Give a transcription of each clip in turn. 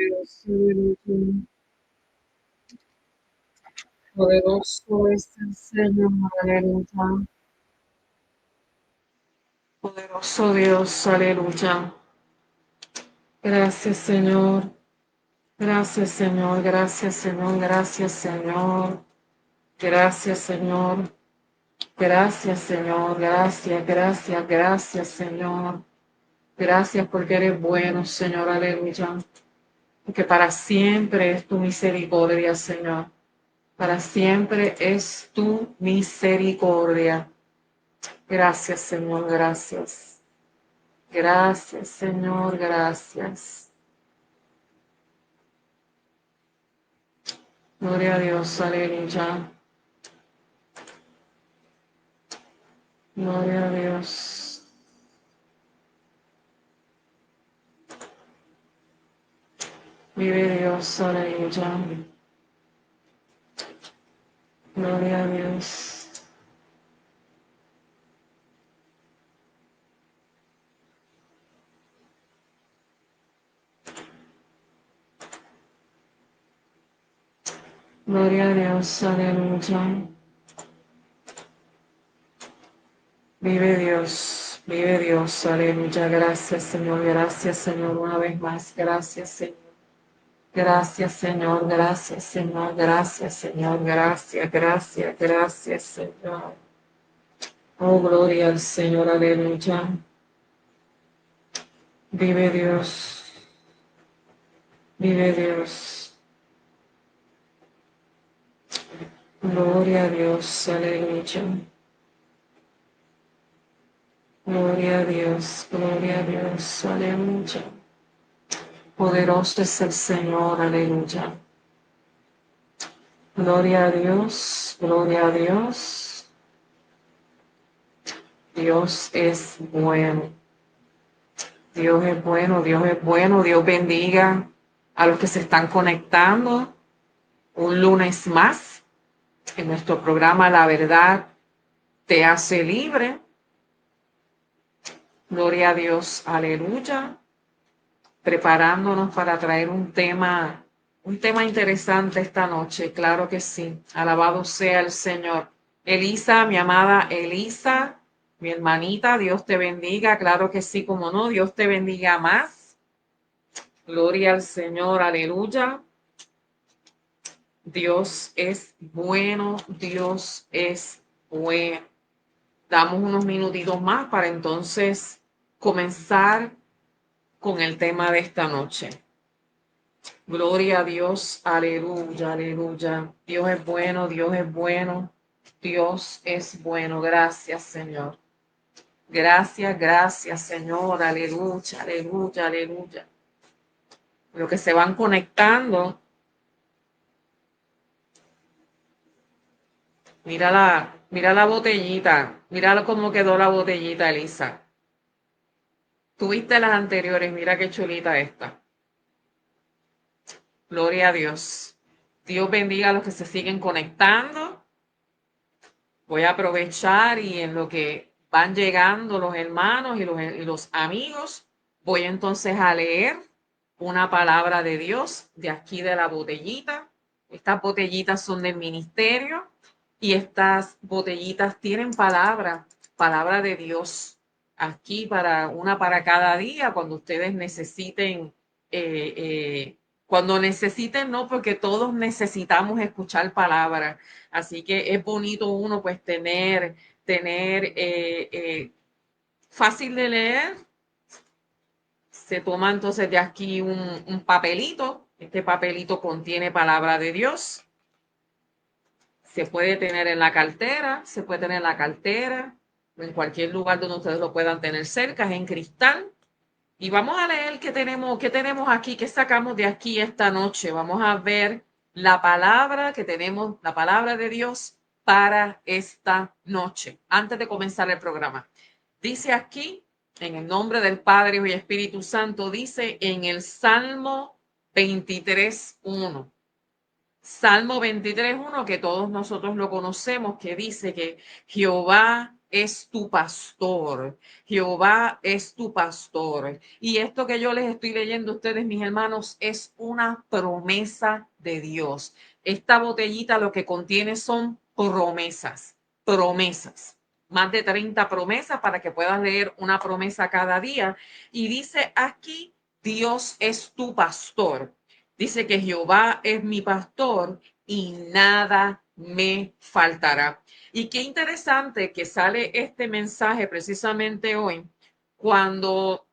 Dios, aleluya. Poderoso es el Señor, aleluya. Poderoso Dios, aleluya. Gracias, Señor. Gracias, Señor. Gracias, Señor. Gracias, Señor. Gracias, Señor. Gracias, Señor. Gracias, gracias, gracias, Señor. Gracias porque eres bueno, Señor, aleluya. Porque para siempre es tu misericordia, Señor. Para siempre es tu misericordia. Gracias, Señor, gracias. Gracias, Señor, gracias. Gloria a Dios, aleluya. Gloria a Dios. Vive Dios, aleluya. Gloria a Dios. Gloria a Dios, aleluya. Vive Dios, aleluya. Gracias, Señor, gracias, Señor, una vez más. Gracias, Señor. Gracias, Señor, gracias, Señor, gracias, Señor, gracias, gracias, gracias, Señor. Oh, gloria al Señor, aleluya. Vive Dios, vive Dios. Gloria a Dios, aleluya. Gloria a Dios, aleluya. Poderoso es el Señor, aleluya. Gloria a Dios, gloria a Dios. Dios es bueno. Dios es bueno, Dios es bueno. Dios bendiga a los que se están conectando un lunes más en nuestro programa La Verdad te hace libre. Gloria a Dios, aleluya. Preparándonos para traer un tema interesante esta noche, claro que sí. Alabado sea el Señor. Elisa, mi amada Elisa, mi hermanita, Dios te bendiga, claro que sí, como no, Dios te bendiga más. Gloria al Señor, aleluya. Dios es bueno, Dios es bueno. Damos unos minutitos más para entonces comenzar con el tema de esta noche. Gloria a Dios, aleluya, aleluya. Dios es bueno, Dios es bueno, Dios es bueno. Gracias, Señor. Gracias, gracias, Señor, aleluya, aleluya, aleluya. Los que se van conectando, mira la botellita, mira cómo quedó la botellita, Elisa. Tuviste las anteriores, mira qué chulita esta. Gloria a Dios. Dios bendiga a los que se siguen conectando. Voy a aprovechar y en lo que van llegando los hermanos y los amigos, voy entonces a leer una palabra de Dios de aquí de la botellita. Estas botellitas son del ministerio y estas botellitas tienen palabra de Dios. Aquí una para cada día, cuando ustedes necesiten cuando necesiten, no, porque todos necesitamos escuchar palabra. Así que es bonito uno pues tener fácil de leer. Se toma entonces de aquí un papelito. Este papelito contiene palabra de Dios. Se puede tener en la cartera, se puede tener en la cartera, en cualquier lugar donde ustedes lo puedan tener cerca, es en cristal. Y vamos a leer qué tenemos aquí, qué sacamos de aquí esta noche. Vamos a ver la palabra que tenemos, la palabra de Dios para esta noche, antes de comenzar el programa. Dice aquí, en el nombre del Padre y Espíritu Santo, dice en el Salmo 23:1. Salmo 23:1, que todos nosotros lo conocemos, que dice que Jehová es tu pastor. Jehová es tu pastor. Y esto que yo les estoy leyendo a ustedes, mis hermanos, es una promesa de Dios. Esta botellita lo que contiene son promesas, promesas. Más de 30 promesas para que puedas leer una promesa cada día. Y dice aquí, Dios es tu pastor. Dice que Jehová es mi pastor y nada me faltará. Y qué interesante que sale este mensaje precisamente hoy, cuando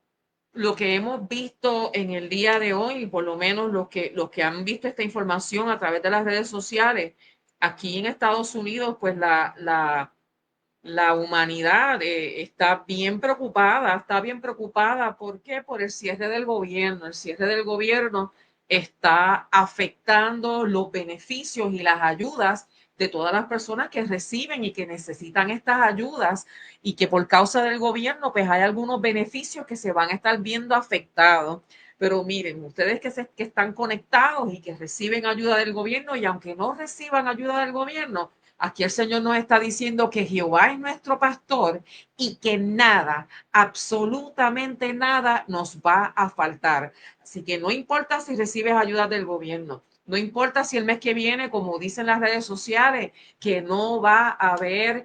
lo que hemos visto en el día de hoy, por lo menos los que han visto esta información a través de las redes sociales, aquí en Estados Unidos, pues la humanidad está bien preocupada, está bien preocupada. ¿Por qué? Por el cierre del gobierno. El cierre del gobierno está afectando los beneficios y las ayudas de todas las personas que reciben y que necesitan estas ayudas y que por causa del gobierno pues hay algunos beneficios que se van a estar viendo afectados. Pero miren, ustedes que están conectados y que reciben ayuda del gobierno y aunque no reciban ayuda del gobierno, aquí el Señor nos está diciendo que Jehová es nuestro pastor y que nada, absolutamente nada nos va a faltar. Así que no importa si recibes ayuda del gobierno, no importa si el mes que viene, como dicen las redes sociales, que no va a haber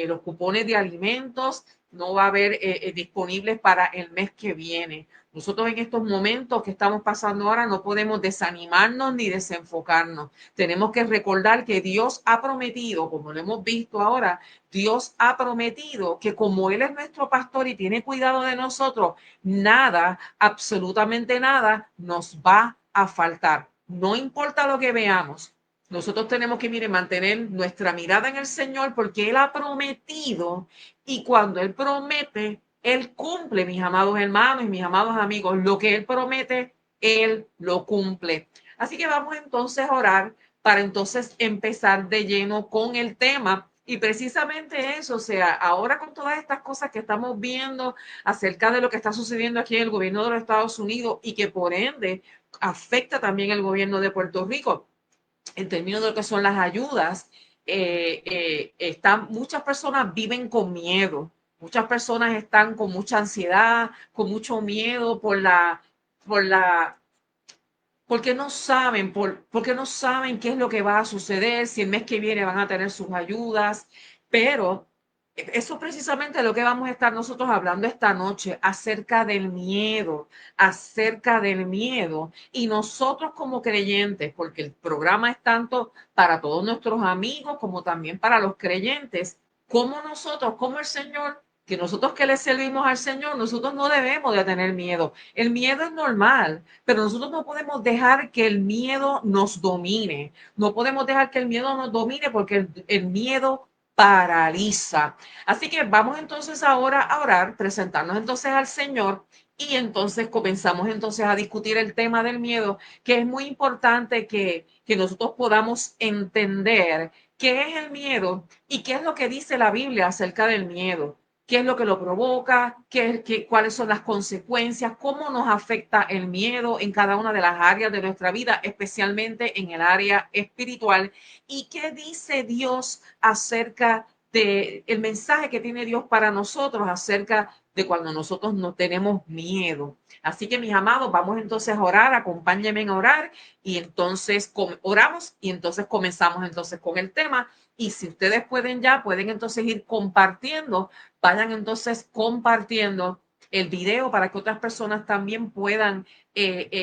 los cupones de alimentos, no va a haber disponibles para el mes que viene. Nosotros en estos momentos que estamos pasando ahora no podemos desanimarnos ni desenfocarnos. Tenemos que recordar que Dios ha prometido, como lo hemos visto ahora, Dios ha prometido que como Él es nuestro pastor y tiene cuidado de nosotros, nada, absolutamente nada nos va a faltar. No importa lo que veamos. Nosotros tenemos que, mire, mantener nuestra mirada en el Señor porque Él ha prometido y cuando Él promete, Él cumple, mis amados hermanos y mis amados amigos. Lo que Él promete, Él lo cumple. Así que vamos entonces a orar para entonces empezar de lleno con el tema. Y precisamente eso, o sea, ahora con todas estas cosas que estamos viendo acerca de lo que está sucediendo aquí en el gobierno de los Estados Unidos y que por ende afecta también el gobierno de Puerto Rico en términos de lo que son las ayudas, muchas personas viven con miedo, muchas personas están con mucha ansiedad, con mucho miedo por la, porque no saben, porque no saben qué es lo que va a suceder, si el mes que viene van a tener sus ayudas, pero eso es precisamente lo que vamos a estar nosotros hablando esta noche, acerca del miedo. Y nosotros como creyentes, porque el programa es tanto para todos nuestros amigos como también para los creyentes, como nosotros, como el Señor, que nosotros que le servimos al Señor, nosotros no debemos de tener miedo. El miedo es normal, pero nosotros no podemos dejar que el miedo nos domine. No podemos dejar que el miedo nos domine porque el miedo paraliza. Así que vamos entonces ahora a orar, presentarnos entonces al Señor y entonces comenzamos entonces a discutir el tema del miedo, que es muy importante que nosotros podamos entender qué es el miedo y qué es lo que dice la Biblia acerca del miedo. ¿Qué es lo que lo provoca? ¿Cuáles son las consecuencias? ¿Cómo nos afecta el miedo en cada una de las áreas de nuestra vida, especialmente en el área espiritual? ¿Y qué dice Dios acerca de el mensaje que tiene Dios para nosotros acerca de cuando nosotros no tenemos miedo? Así que mis amados, vamos entonces a orar, acompáñenme a orar y entonces oramos y entonces comenzamos entonces con el tema. Y si ustedes pueden ya, pueden entonces ir compartiendo, vayan entonces compartiendo el video para que otras personas también puedan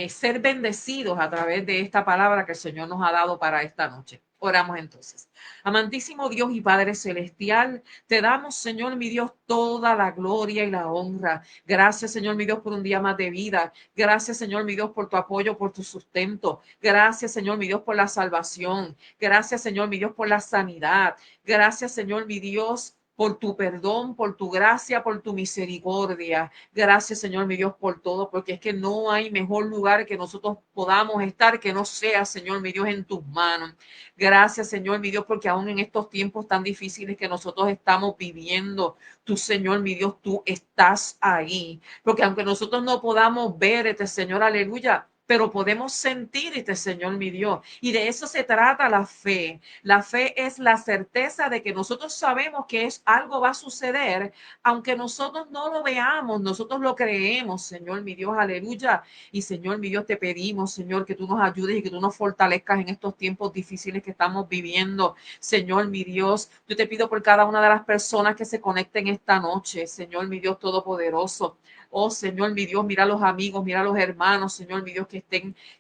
ser bendecidos a través de esta palabra que el Señor nos ha dado para esta noche. Oramos entonces. Amantísimo Dios y Padre Celestial, te damos, Señor, mi Dios, toda la gloria y la honra. Gracias, Señor, mi Dios, por un día más de vida. Gracias, Señor, mi Dios, por tu apoyo, por tu sustento. Gracias, Señor, mi Dios, por la salvación. Gracias, Señor, mi Dios, por la sanidad. Gracias, Señor, mi Dios, por tu perdón, por tu gracia, por tu misericordia. Gracias, Señor, mi Dios, por todo, porque es que no hay mejor lugar que nosotros podamos estar que no sea, Señor, mi Dios, en tus manos. Gracias, Señor, mi Dios, porque aún en estos tiempos tan difíciles que nosotros estamos viviendo, tú, Señor, mi Dios, tú estás ahí. Porque aunque nosotros no podamos ver, Señor, aleluya, pero podemos sentirte, Señor mi Dios. Y de eso se trata la fe. La fe es la certeza de que nosotros sabemos que es algo va a suceder, aunque nosotros no lo veamos, nosotros lo creemos, Señor mi Dios, aleluya. Y Señor mi Dios, te pedimos, Señor, que tú nos ayudes y que tú nos fortalezcas en estos tiempos difíciles que estamos viviendo. Señor mi Dios, yo te pido por cada una de las personas que se conecten esta noche, Señor mi Dios Todopoderoso. Oh, Señor, mi Dios, mira a los amigos, mira a los hermanos, Señor, mi Dios, que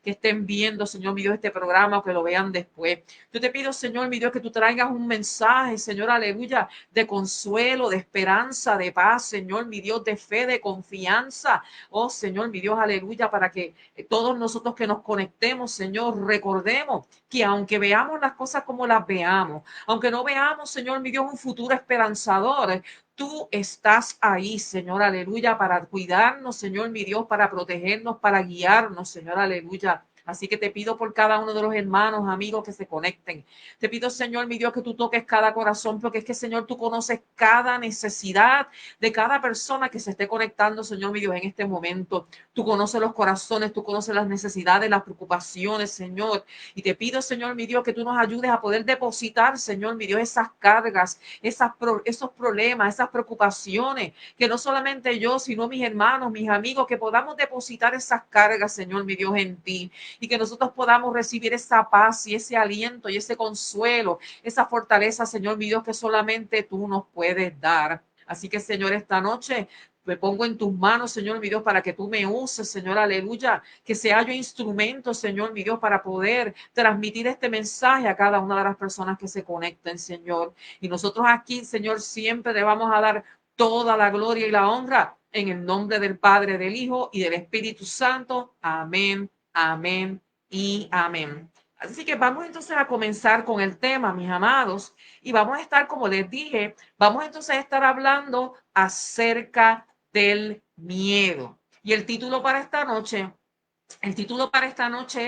estén viendo, Señor, mi Dios, este programa o que lo vean después. Yo te pido, Señor, mi Dios, que tú traigas un mensaje, Señor, aleluya, de consuelo, de esperanza, de paz, Señor, mi Dios, de fe, de confianza. Oh, Señor, mi Dios, aleluya, para que todos nosotros que nos conectemos, Señor, recordemos que aunque veamos las cosas como las veamos, aunque no veamos, Señor, mi Dios, un futuro esperanzador, tú estás ahí, Señor, aleluya, para cuidarnos, Señor, mi Dios, para protegernos, para guiarnos, Señor, aleluya. Así que te pido por cada uno de los hermanos, amigos que se conecten. Te pido, Señor, mi Dios, que tú toques cada corazón, porque es que, Señor, tú conoces cada necesidad de cada persona que se esté conectando, Señor, mi Dios, en este momento. Tú conoces los corazones, tú conoces las necesidades, las preocupaciones, Señor. Y te pido, Señor, mi Dios, que tú nos ayudes a poder depositar, Señor, mi Dios, esas cargas, esos problemas, esas preocupaciones, que no solamente yo, sino mis hermanos, mis amigos, que podamos depositar esas cargas, Señor, mi Dios, en ti, y que nosotros podamos recibir esa paz y ese aliento y ese consuelo, esa fortaleza, Señor, mi Dios, que solamente tú nos puedes dar. Así que, Señor, esta noche me pongo en tus manos, Señor, mi Dios, para que tú me uses, Señor, aleluya, que sea yo instrumento, Señor, mi Dios, para poder transmitir este mensaje a cada una de las personas que se conecten, Señor. Y nosotros aquí, Señor, siempre le vamos a dar toda la gloria y la honra en el nombre del Padre, del Hijo y del Espíritu Santo. Amén, amén y amén. Así que vamos entonces a comenzar con el tema, mis amados, y vamos a estar, como les dije, vamos entonces a estar hablando acerca del miedo. Y el título para esta noche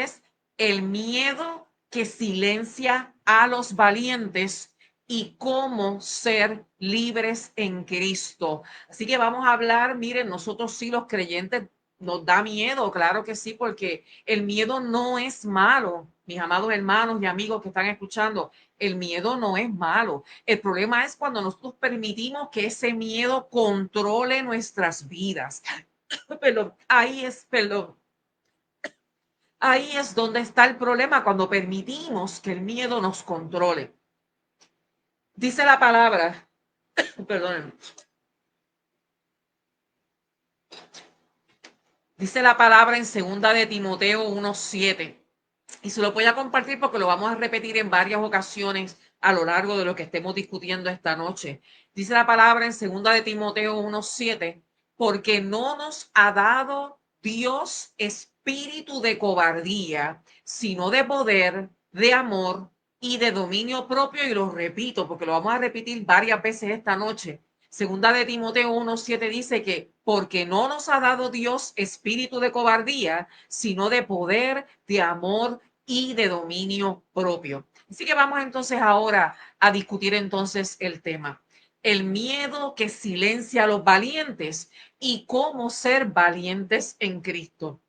es El miedo que silencia a los valientes y cómo ser libres en Cristo. Así que vamos a hablar, miren, nosotros sí los creyentes nos da miedo, claro que sí, porque el miedo no es malo. Mis amados hermanos y amigos que están escuchando, el miedo no es malo. El problema es cuando nosotros permitimos que ese miedo controle nuestras vidas. Perdón, ahí es donde está el problema, cuando permitimos que el miedo nos controle. Dice la palabra, perdón, dice la palabra en segunda de Timoteo 1:7. Y se lo voy a compartir porque lo vamos a repetir en varias ocasiones a lo largo de lo que estemos discutiendo esta noche. Dice la palabra en segunda de Timoteo 1:7, porque no nos ha dado Dios espíritu de cobardía, sino de poder, de amor y de dominio propio. Y lo repito porque lo vamos a repetir varias veces esta noche. Segunda de Timoteo 1:7 dice que porque no nos ha dado Dios espíritu de cobardía, sino de poder, de amor y de dominio propio. Así que vamos entonces ahora a discutir entonces el tema. El miedo que silencia a los valientes y cómo ser valientes en Cristo.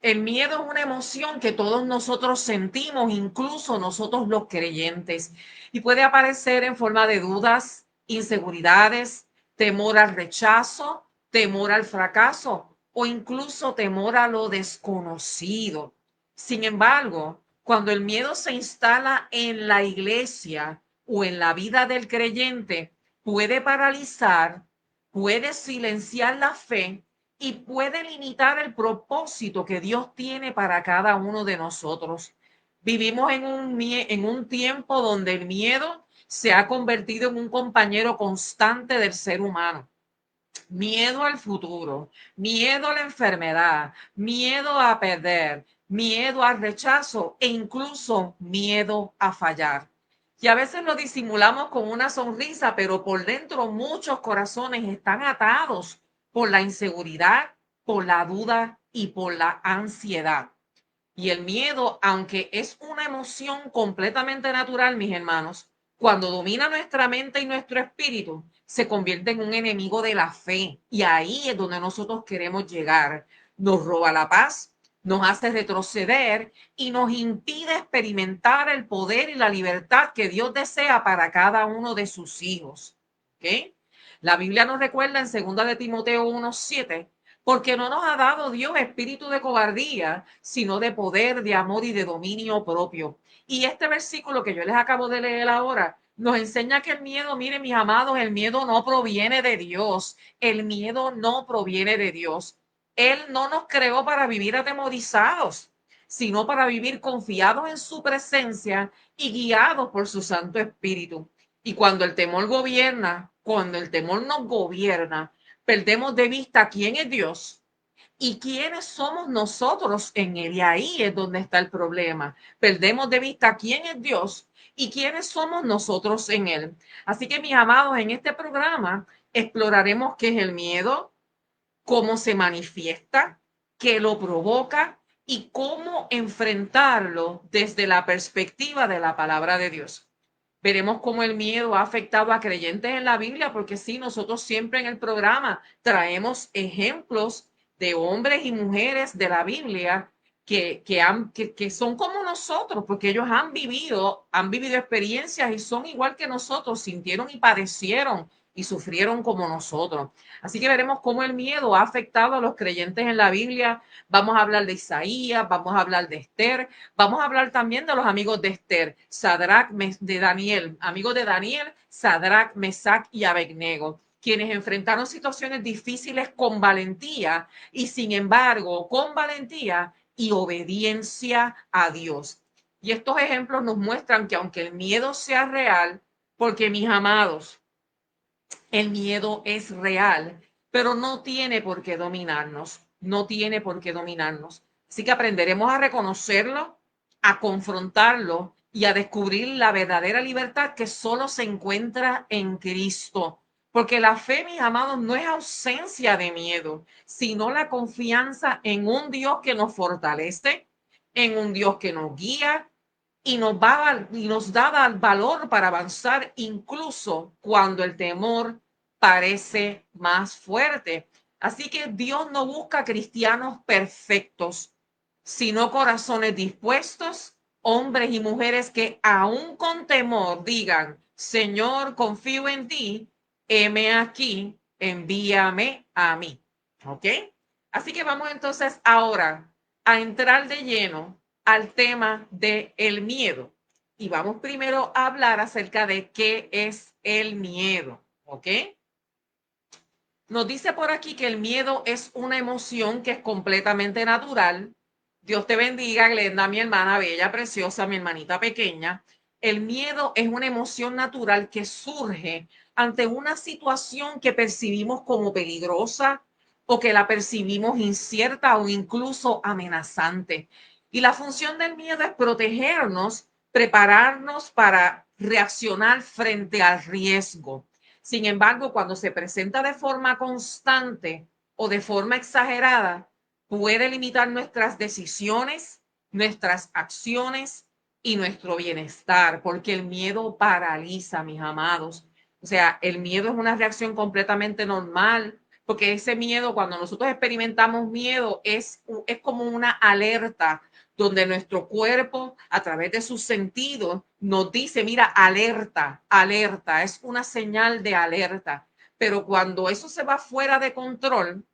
El miedo es una emoción que todos nosotros sentimos, incluso nosotros los creyentes, y puede aparecer en forma de dudas, inseguridades, temor al rechazo, temor al fracaso o incluso temor a lo desconocido. Sin embargo, cuando el miedo se instala en la iglesia o en la vida del creyente, puede paralizar, puede silenciar la fe y puede limitar el propósito que Dios tiene para cada uno de nosotros. Vivimos en un tiempo donde el miedo se ha convertido en un compañero constante del ser humano. Miedo al futuro, miedo a la enfermedad, miedo a perder, miedo al rechazo e incluso miedo a fallar. Y a veces lo disimulamos con una sonrisa, pero por dentro muchos corazones están atados por la inseguridad, por la duda y por la ansiedad. Y el miedo, aunque es una emoción completamente natural, mis hermanos, cuando domina nuestra mente y nuestro espíritu, se convierte en un enemigo de la fe. Y ahí es donde nosotros queremos llegar. Nos roba la paz, nos hace retroceder y nos impide experimentar el poder y la libertad que Dios desea para cada uno de sus hijos. ¿Okay? La Biblia nos recuerda en 2 de Timoteo 1:7, porque no nos ha dado Dios espíritu de cobardía, sino de poder, de amor y de dominio propio. Y este versículo que yo les acabo de leer ahora nos enseña que el miedo, miren mis amados, el miedo no proviene de Dios. El miedo no proviene de Dios. Él no nos creó para vivir atemorizados, sino para vivir confiados en su presencia y guiados por su Santo Espíritu. Y cuando el temor gobierna, cuando el temor nos gobierna, perdemos de vista quién es Dios y quiénes somos nosotros en él. Y ahí es donde está el problema. Perdemos de vista quién es Dios y quiénes somos nosotros en él. Así que, mis amados, en este programa exploraremos qué es el miedo, cómo se manifiesta, qué lo provoca y cómo enfrentarlo desde la perspectiva de la palabra de Dios. Veremos cómo el miedo ha afectado a creyentes en la Biblia, porque sí, nosotros siempre en el programa traemos ejemplos de hombres y mujeres de la Biblia que son como nosotros, porque ellos han vivido experiencias y son igual que nosotros, sintieron y padecieron y sufrieron como nosotros. Así que veremos cómo el miedo ha afectado a los creyentes en la Biblia. Vamos a hablar de Isaías, vamos a hablar de Esther, vamos a hablar también de los amigos de Esther, Sadrach, de Daniel, amigos de Daniel, Sadrach, Mesach y Abednego, quienes enfrentaron situaciones difíciles con valentía y sin embargo con valentía y obediencia a Dios. Y estos ejemplos nos muestran que aunque el miedo sea real, porque mis amados, el miedo es real, pero no tiene por qué dominarnos, no tiene por qué dominarnos. Así que aprenderemos a reconocerlo, a confrontarlo y a descubrir la verdadera libertad que solo se encuentra en Cristo. Porque la fe, mis amados, no es ausencia de miedo, sino la confianza en un Dios que nos fortalece, en un Dios que nos guía y nos da el valor para avanzar incluso cuando el temor parece más fuerte. Así que Dios no busca cristianos perfectos, sino corazones dispuestos, hombres y mujeres que aún con temor digan, Señor, confío en ti, heme aquí, envíame a mí. ¿Ok? Así que vamos entonces ahora a entrar de lleno al tema del miedo. Y vamos primero a hablar acerca de qué es el miedo, ¿ok? Nos dice por aquí que el miedo es una emoción que es completamente natural. Dios te bendiga, Glenda, mi hermana bella, preciosa, mi hermanita pequeña. El miedo es una emoción natural que surge ante una situación que percibimos como peligrosa o que la percibimos incierta o incluso amenazante. Y la función del miedo es protegernos, prepararnos para reaccionar frente al riesgo. Sin embargo, cuando se presenta de forma constante o de forma exagerada, puede limitar nuestras decisiones, nuestras acciones y nuestro bienestar, porque el miedo paraliza, mis amados. O sea, el miedo es una reacción completamente normal, porque ese miedo, cuando nosotros experimentamos miedo, es como una alerta donde nuestro cuerpo, a través de sus sentidos, nos dice, mira, alerta, alerta, es una señal de alerta. Pero cuando eso se va fuera de control,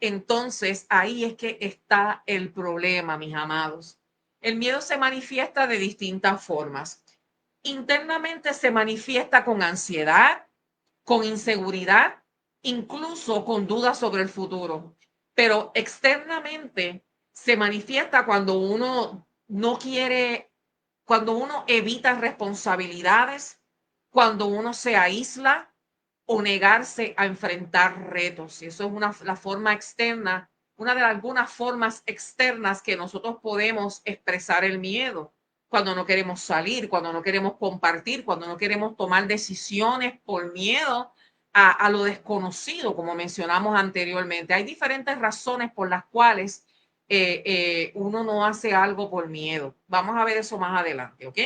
entonces ahí es que está el problema, mis amados. El miedo se manifiesta de distintas formas. Internamente se manifiesta con ansiedad, con inseguridad, incluso con dudas sobre el futuro. Pero externamente se manifiesta cuando uno no quiere, cuando uno evita responsabilidades, cuando uno se aísla o negarse a enfrentar retos. Y eso es la forma externa, una de algunas formas externas que nosotros podemos expresar el miedo. Cuando no queremos salir, cuando no queremos compartir, cuando no queremos tomar decisiones por miedo a lo desconocido, como mencionamos anteriormente. Hay diferentes razones por las cuales uno no hace algo por miedo. Vamos a ver eso más adelante, ¿ok?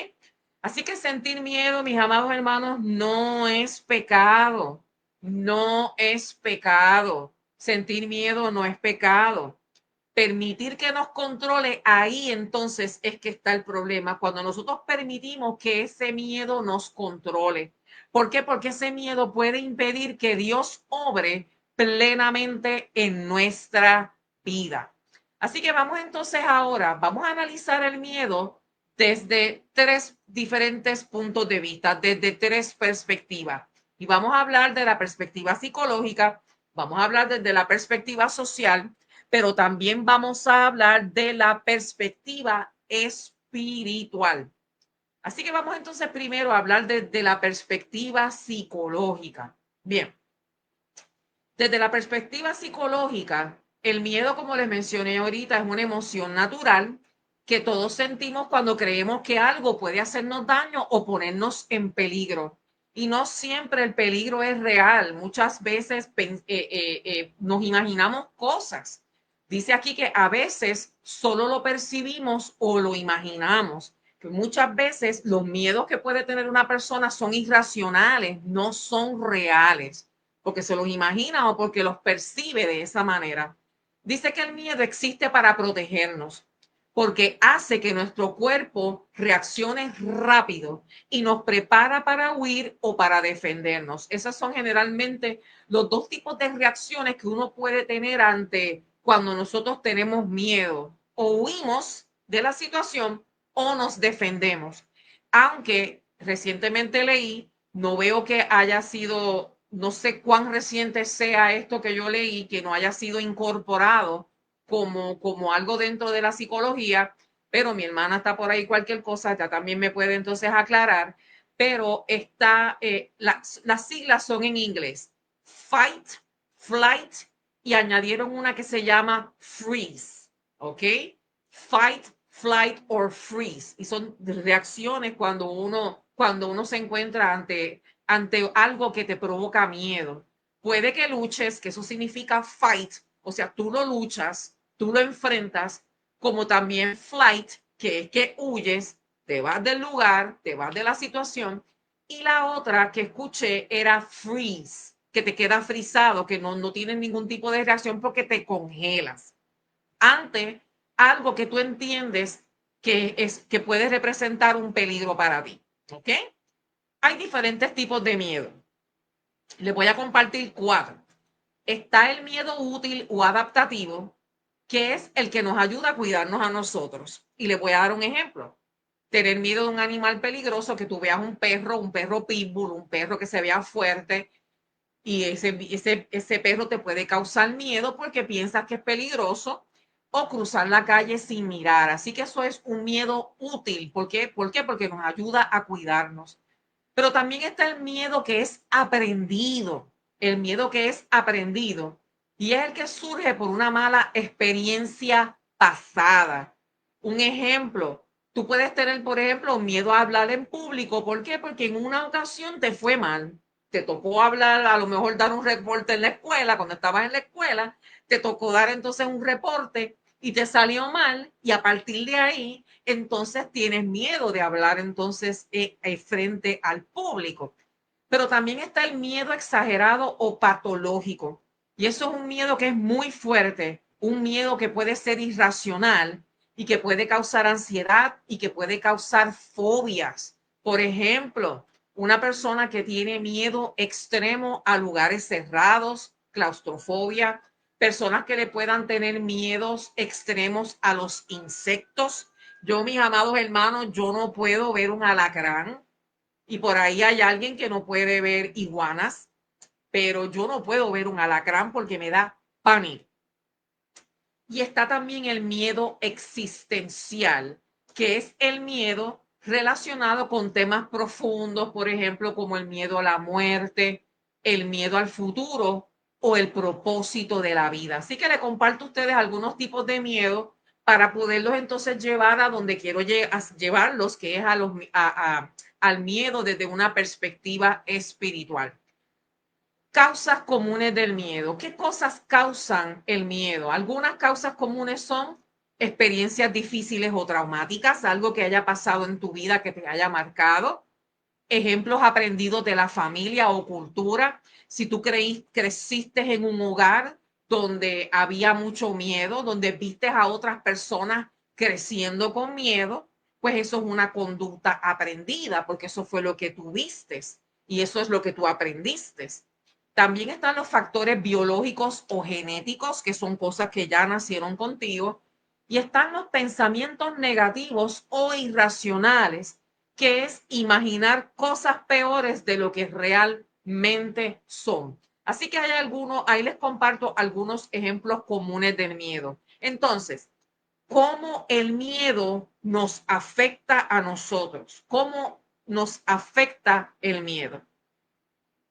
Así que sentir miedo, mis amados hermanos, no es pecado. No es pecado. Sentir miedo no es pecado. permitir que nos controle, ahí entonces es que está el problema, cuando nosotros permitimos que ese miedo nos controle. ¿Por qué? Porque ese miedo puede impedir que Dios obre plenamente en nuestra vida. Así que vamos entonces ahora, vamos a analizar el miedo desde tres diferentes puntos de vista, desde tres perspectivas. Y vamos a hablar de la perspectiva psicológica, vamos a hablar desde la perspectiva social, pero también vamos a hablar de la perspectiva espiritual. Así que vamos entonces primero a hablar de la perspectiva psicológica. Bien, desde la perspectiva psicológica, el miedo, como les mencioné ahorita, es una emoción natural que todos sentimos cuando creemos que algo puede hacernos daño o ponernos en peligro. Y no siempre el peligro es real. Muchas veces nos imaginamos cosas. Dice aquí que a veces solo lo percibimos o lo imaginamos. Que muchas veces los miedos que puede tener una persona son irracionales, no son reales porque se los imagina o porque los percibe de esa manera. Dice que el miedo existe para protegernos, porque hace que nuestro cuerpo reaccione rápido y nos prepara para huir o para defendernos. Esas son generalmente los dos tipos de reacciones que uno puede tener ante cuando nosotros tenemos miedo. O huimos de la situación o nos defendemos. Aunque recientemente leí, no veo que haya sido, no sé cuán reciente sea esto que yo leí, que no haya sido incorporado como algo dentro de la psicología, pero mi hermana está por ahí, cualquier cosa, ya también me puede entonces aclarar, pero está, las siglas son en inglés, fight, flight, y añadieron una que se llama freeze, ¿ok? Fight, flight or freeze, y son reacciones cuando uno se encuentra ante algo que te provoca miedo. Puede que luches, que eso significa fight, o sea, tú lo luchas, tú lo enfrentas, como también flight, que es que huyes, te vas del lugar, te vas de la situación. Y la otra que escuché era freeze, que te queda frisado, que no tienes ningún tipo de reacción porque te congelas ante algo que tú entiendes que puede representar un peligro para ti. ¿Ok? Hay diferentes tipos de miedo. Les voy a compartir cuatro. Está el miedo útil o adaptativo, que es el que nos ayuda a cuidarnos a nosotros. Y les voy a dar un ejemplo. Tener miedo de un animal peligroso, que tú veas un perro pitbull, un perro que se vea fuerte, y ese perro te puede causar miedo porque piensas que es peligroso, o cruzar la calle sin mirar. Así que eso es un miedo útil. ¿Por qué? ¿Por qué? Porque nos ayuda a cuidarnos. Pero también está el miedo que es aprendido, el miedo que es aprendido, y es el que surge por una mala experiencia pasada. Un ejemplo, tú puedes tener, por ejemplo, miedo a hablar en público. ¿Por qué? Porque en una ocasión te fue mal. Te tocó hablar, a lo mejor dar un reporte en la escuela, cuando estabas en la escuela, te tocó dar entonces un reporte y te salió mal, y a partir de ahí entonces tienes miedo de hablar entonces frente al público. Pero también está el miedo exagerado o patológico. Y eso es un miedo que es muy fuerte, un miedo que puede ser irracional y que puede causar ansiedad y que puede causar fobias. Por ejemplo, una persona que tiene miedo extremo a lugares cerrados, claustrofobia, personas que le puedan tener miedos extremos a los insectos. Yo, mis amados hermanos, yo no puedo ver un alacrán, y por ahí hay alguien que no puede ver iguanas, pero yo no puedo ver un alacrán porque me da pánico. Y está también el miedo existencial, que es el miedo relacionado con temas profundos, por ejemplo, como el miedo a la muerte, el miedo al futuro o el propósito de la vida. Así que le comparto a ustedes algunos tipos de miedo para poderlos entonces llevar a donde quiero llevarlos, que es al miedo desde una perspectiva espiritual. Causas comunes del miedo. ¿Qué cosas causan el miedo? Algunas causas comunes son experiencias difíciles o traumáticas, algo que haya pasado en tu vida que te haya marcado, ejemplos aprendidos de la familia o cultura. Si tú creciste en un hogar donde había mucho miedo, donde viste a otras personas creciendo con miedo, pues eso es una conducta aprendida, porque eso fue lo que tú vistes y eso es lo que tú aprendiste. También están los factores biológicos o genéticos, que son cosas que ya nacieron contigo, y están los pensamientos negativos o irracionales, que es imaginar cosas peores de lo que realmente son. Así que hay algunos, ahí les comparto algunos ejemplos comunes del miedo. Entonces, ¿cómo el miedo nos afecta a nosotros? ¿Cómo nos afecta el miedo?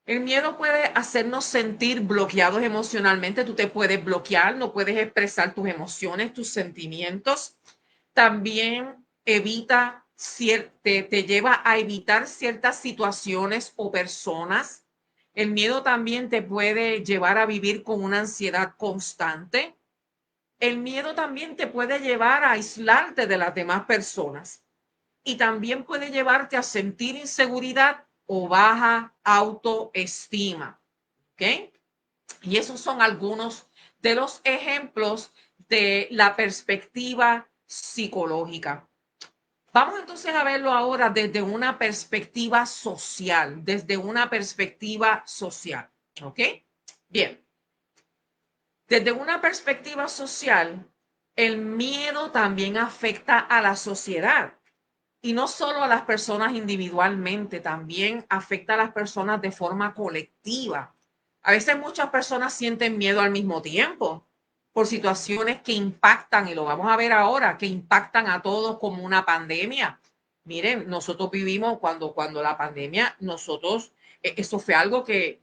El miedo puede hacernos sentir bloqueados emocionalmente. Tú te puedes bloquear, no puedes expresar tus emociones, tus sentimientos. También te lleva a evitar ciertas situaciones o personas. El miedo también te puede llevar a vivir con una ansiedad constante. El miedo también te puede llevar a aislarte de las demás personas y también puede llevarte a sentir inseguridad o baja autoestima. ¿Ok? Y esos son algunos de los ejemplos de la perspectiva psicológica. Vamos entonces a verlo ahora desde una perspectiva social, desde una perspectiva social. ¿Ok? Bien. Desde una perspectiva social, el miedo también afecta a la sociedad y no solo a las personas individualmente, también afecta a las personas de forma colectiva. A veces muchas personas sienten miedo al mismo tiempo por situaciones que impactan, y lo vamos a ver ahora, que impactan a todos como una pandemia. Miren, nosotros vivimos cuando la pandemia, eso fue algo que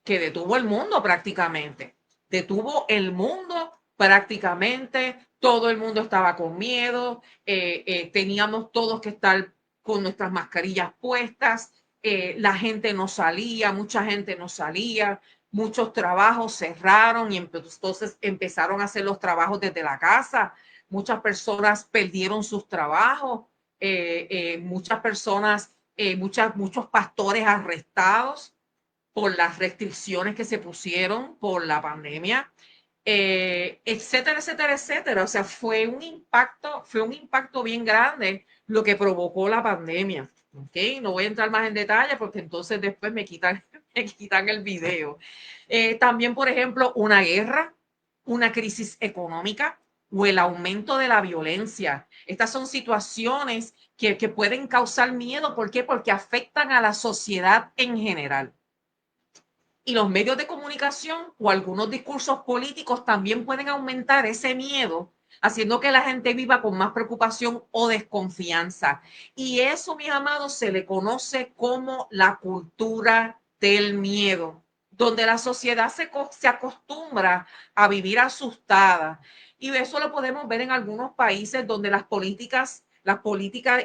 detuvo el mundo prácticamente. Detuvo el mundo prácticamente. Todo el mundo estaba con miedo. Teníamos todos que estar con nuestras mascarillas puestas. La gente no salía, mucha gente no salía. Muchos trabajos cerraron y entonces empezaron a hacer los trabajos desde la casa. Muchas personas perdieron sus trabajos. Muchas personas, muchos pastores arrestados por las restricciones que se pusieron por la pandemia, etcétera, etcétera, etcétera. O sea, fue un impacto bien grande lo que provocó la pandemia. ¿Okay? No voy a entrar más en detalle porque entonces después me quitan el video. También, por ejemplo, una guerra, una crisis económica o el aumento de la violencia. Estas son situaciones que pueden causar miedo. ¿Por qué? Porque afectan a la sociedad en general. Y los medios de comunicación o algunos discursos políticos también pueden aumentar ese miedo, haciendo que la gente viva con más preocupación o desconfianza. Y eso, mis amados, se le conoce como la cultura del miedo, donde la sociedad se acostumbra a vivir asustada. Y eso lo podemos ver en algunos países donde las políticas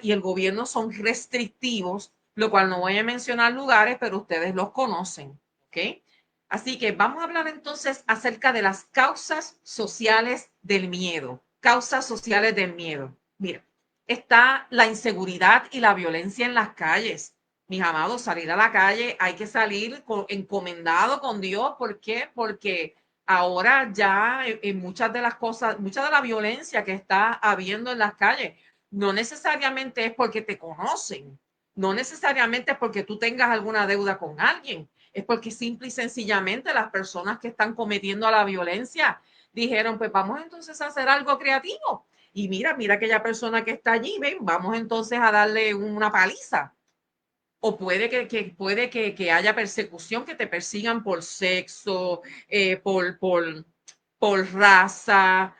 y el gobierno son restrictivos, lo cual no voy a mencionar lugares, pero ustedes los conocen. ¿Ok? Así que vamos a hablar entonces acerca de las causas sociales del miedo. Causas sociales del miedo. Mira, está la inseguridad y la violencia en las calles. Mis amados, salir a la calle, hay que salir encomendado con Dios. ¿Por qué? Porque ahora ya en muchas de las cosas, mucha de la violencia que está habiendo en las calles, no necesariamente es porque te conocen, no necesariamente es porque tú tengas alguna deuda con alguien, es porque simple y sencillamente las personas que están cometiendo la violencia dijeron, pues vamos entonces a hacer algo creativo. Y mira aquella persona que está allí, ven, vamos entonces a darle una paliza. O puede que haya persecución, que te persigan por sexo, por raza,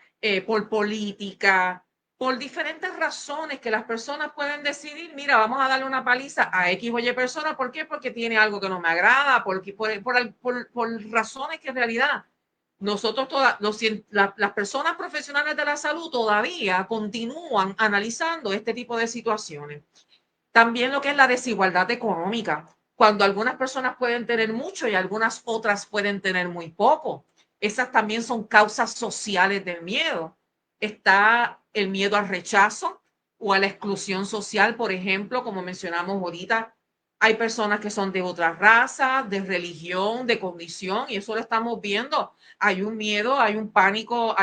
por política, por diferentes razones que las personas pueden decidir, mira, vamos a darle una paliza a X o Y persona. ¿Por qué? Porque tiene algo que no me agrada, por razones que en realidad nosotros las personas profesionales de la salud todavía continúan analizando este tipo de situaciones. También lo que es la desigualdad económica, cuando algunas personas pueden tener mucho y algunas otras pueden tener muy poco. Esas también son causas sociales del miedo. Está el miedo al rechazo o a la exclusión social, por ejemplo, como mencionamos ahorita, Hay personas que son de otras razas, de religión, de condición, y eso lo estamos viendo. Hay un miedo, hay un pánico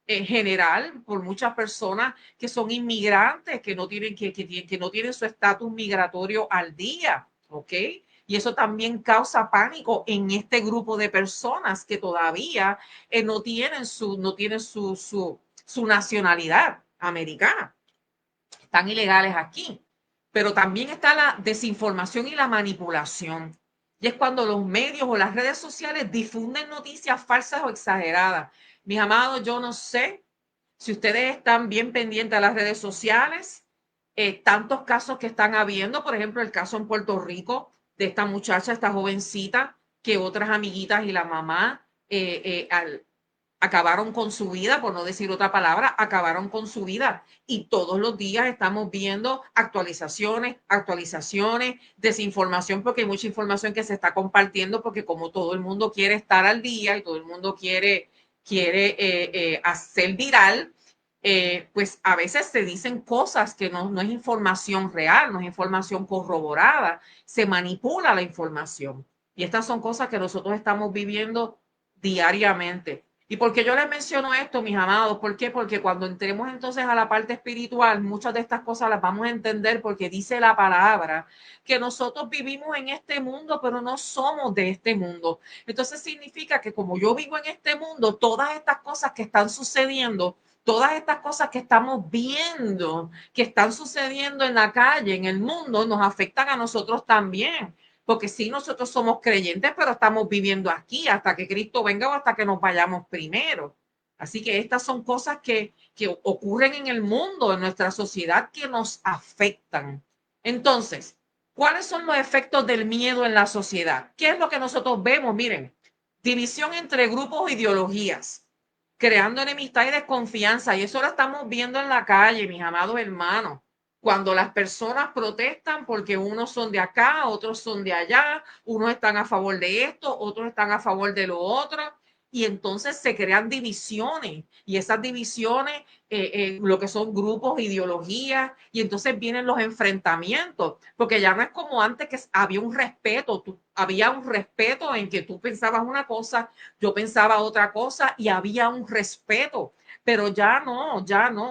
general por muchas personas que son inmigrantes, que no tienen, que no tienen su estatus migratorio al día, ¿ok? Y eso también causa pánico en este grupo de personas que todavía no tienen su nacionalidad americana. Están ilegales aquí. Pero también está la desinformación y la manipulación. Y es cuando los medios o las redes sociales difunden noticias falsas o exageradas. Mis amados, yo no sé si ustedes están bien pendientes a las redes sociales, tantos casos que están habiendo, por ejemplo, el caso en Puerto Rico de esta muchacha, esta jovencita, que otras amiguitas y la mamá acabaron con su vida, por no decir otra palabra, acabaron con su vida. Y todos los días estamos viendo actualizaciones, actualizaciones, desinformación, porque hay mucha información que se está compartiendo, porque como todo el mundo quiere estar al día y todo el mundo quiere hacer viral, pues a veces se dicen cosas que no es información real, no es información corroborada, se manipula la información. Y estas son cosas que nosotros estamos viviendo diariamente. ¿Y por qué yo les menciono esto, mis amados? ¿Por qué? Porque cuando entremos entonces a la parte espiritual, muchas de estas cosas las vamos a entender porque dice la palabra que nosotros vivimos en este mundo, pero no somos de este mundo. Entonces significa que como yo vivo en este mundo, todas estas cosas que están sucediendo, todas estas cosas que estamos viendo, que están sucediendo en la calle, en el mundo, nos afectan a nosotros también. Porque sí, nosotros somos creyentes, pero estamos viviendo aquí hasta que Cristo venga o hasta que nos vayamos primero. Así que estas son cosas que ocurren en el mundo, en nuestra sociedad, que nos afectan. Entonces, ¿cuáles son los efectos del miedo en la sociedad? ¿Qué es lo que nosotros vemos? Miren, división entre grupos e ideologías, creando enemistad y desconfianza. Y eso lo estamos viendo en la calle, mis amados hermanos, cuando las personas protestan porque unos son de acá, otros son de allá, unos están a favor de esto, otros están a favor de lo otro, y entonces se crean divisiones, y esas divisiones, lo que son grupos, ideologías, y entonces vienen los enfrentamientos, porque ya no es como antes que había un respeto, había un respeto en que tú pensabas una cosa, yo pensaba otra cosa, y había un respeto, pero ya no,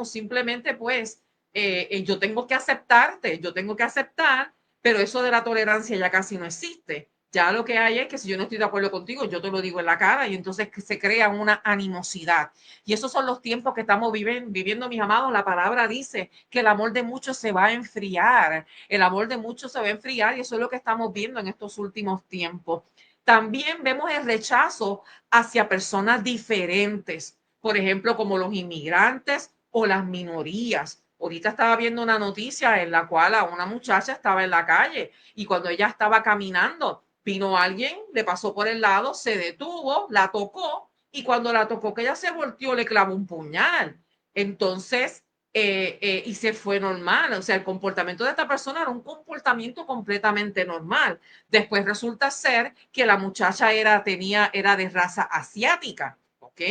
simplemente pues yo tengo que aceptarte, yo tengo que aceptar, pero eso de la tolerancia ya casi no existe. Ya lo que hay es que si yo no estoy de acuerdo contigo, yo te lo digo en la cara y entonces se crea una animosidad. Y esos son los tiempos que estamos viviendo, mis amados. La palabra dice que el amor de muchos se va a enfriar. El amor de muchos se va a enfriar y eso es lo que estamos viendo en estos últimos tiempos. También vemos el rechazo hacia personas diferentes, por ejemplo, como los inmigrantes o las minorías. Ahorita estaba viendo una noticia en la cual a una muchacha estaba en la calle y cuando ella estaba caminando, vino alguien, le pasó por el lado, se detuvo, la tocó y cuando la tocó, que ella se volteó, le clavó un puñal. Entonces, y se fue normal. O sea, el comportamiento de esta persona era un comportamiento completamente normal. Después resulta ser que la muchacha era de raza asiática, ¿ok?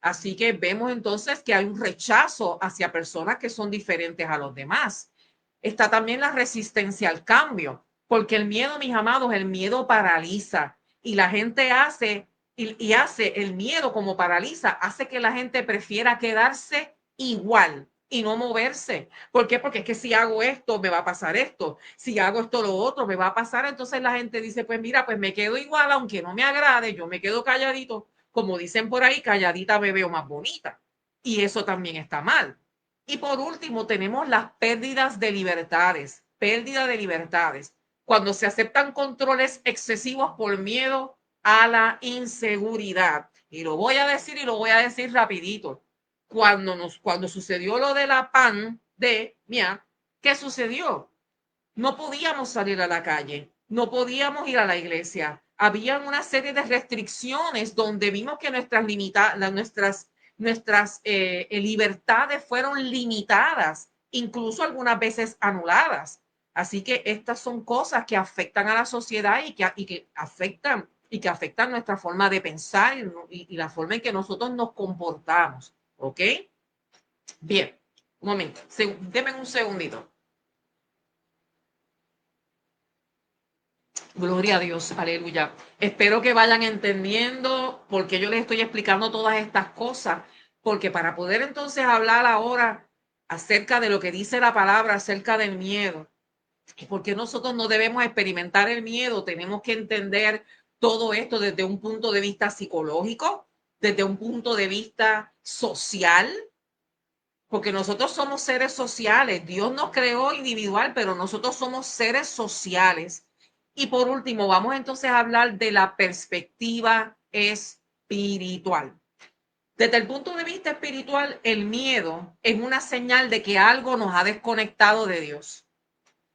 Así que vemos entonces que hay un rechazo hacia personas que son diferentes a los demás. Está también la resistencia al cambio, porque el miedo, mis amados, el miedo paraliza y la gente hace el miedo como paraliza, hace que la gente prefiera quedarse igual y no moverse. ¿Por qué? Porque es que si hago esto, me va a pasar esto. Si hago esto, lo otro, me va a pasar. Entonces la gente dice, pues mira, pues me quedo igual, aunque no me agrade, yo me quedo calladito. Como dicen por ahí, calladita me veo más bonita. Y eso también está mal. Y por último, tenemos las pérdidas de libertades. Pérdida de libertades. Cuando se aceptan controles excesivos por miedo a la inseguridad. Y lo voy a decir y lo voy a decir rapidito. Cuando sucedió lo de la pandemia, ¿qué sucedió? No podíamos salir a la calle, no podíamos ir a la iglesia. Había una serie de restricciones donde vimos que nuestras libertades fueron limitadas, incluso algunas veces anuladas. Así que estas son cosas que afectan a la sociedad y que afectan nuestra forma de pensar y la forma en que nosotros nos comportamos. ¿Ok? Bien, un momento, denme un segundito. Gloria a Dios, aleluya. Espero que vayan entendiendo porque yo les estoy explicando todas estas cosas, porque para poder entonces hablar ahora acerca de lo que dice la palabra, acerca del miedo, y porque nosotros no debemos experimentar el miedo, tenemos que entender todo esto desde un punto de vista psicológico, desde un punto de vista social, porque nosotros somos seres sociales. Dios nos creó individual, pero nosotros somos seres sociales. Y por último, vamos entonces a hablar de la perspectiva espiritual. Desde el punto de vista espiritual, el miedo es una señal de que algo nos ha desconectado de Dios.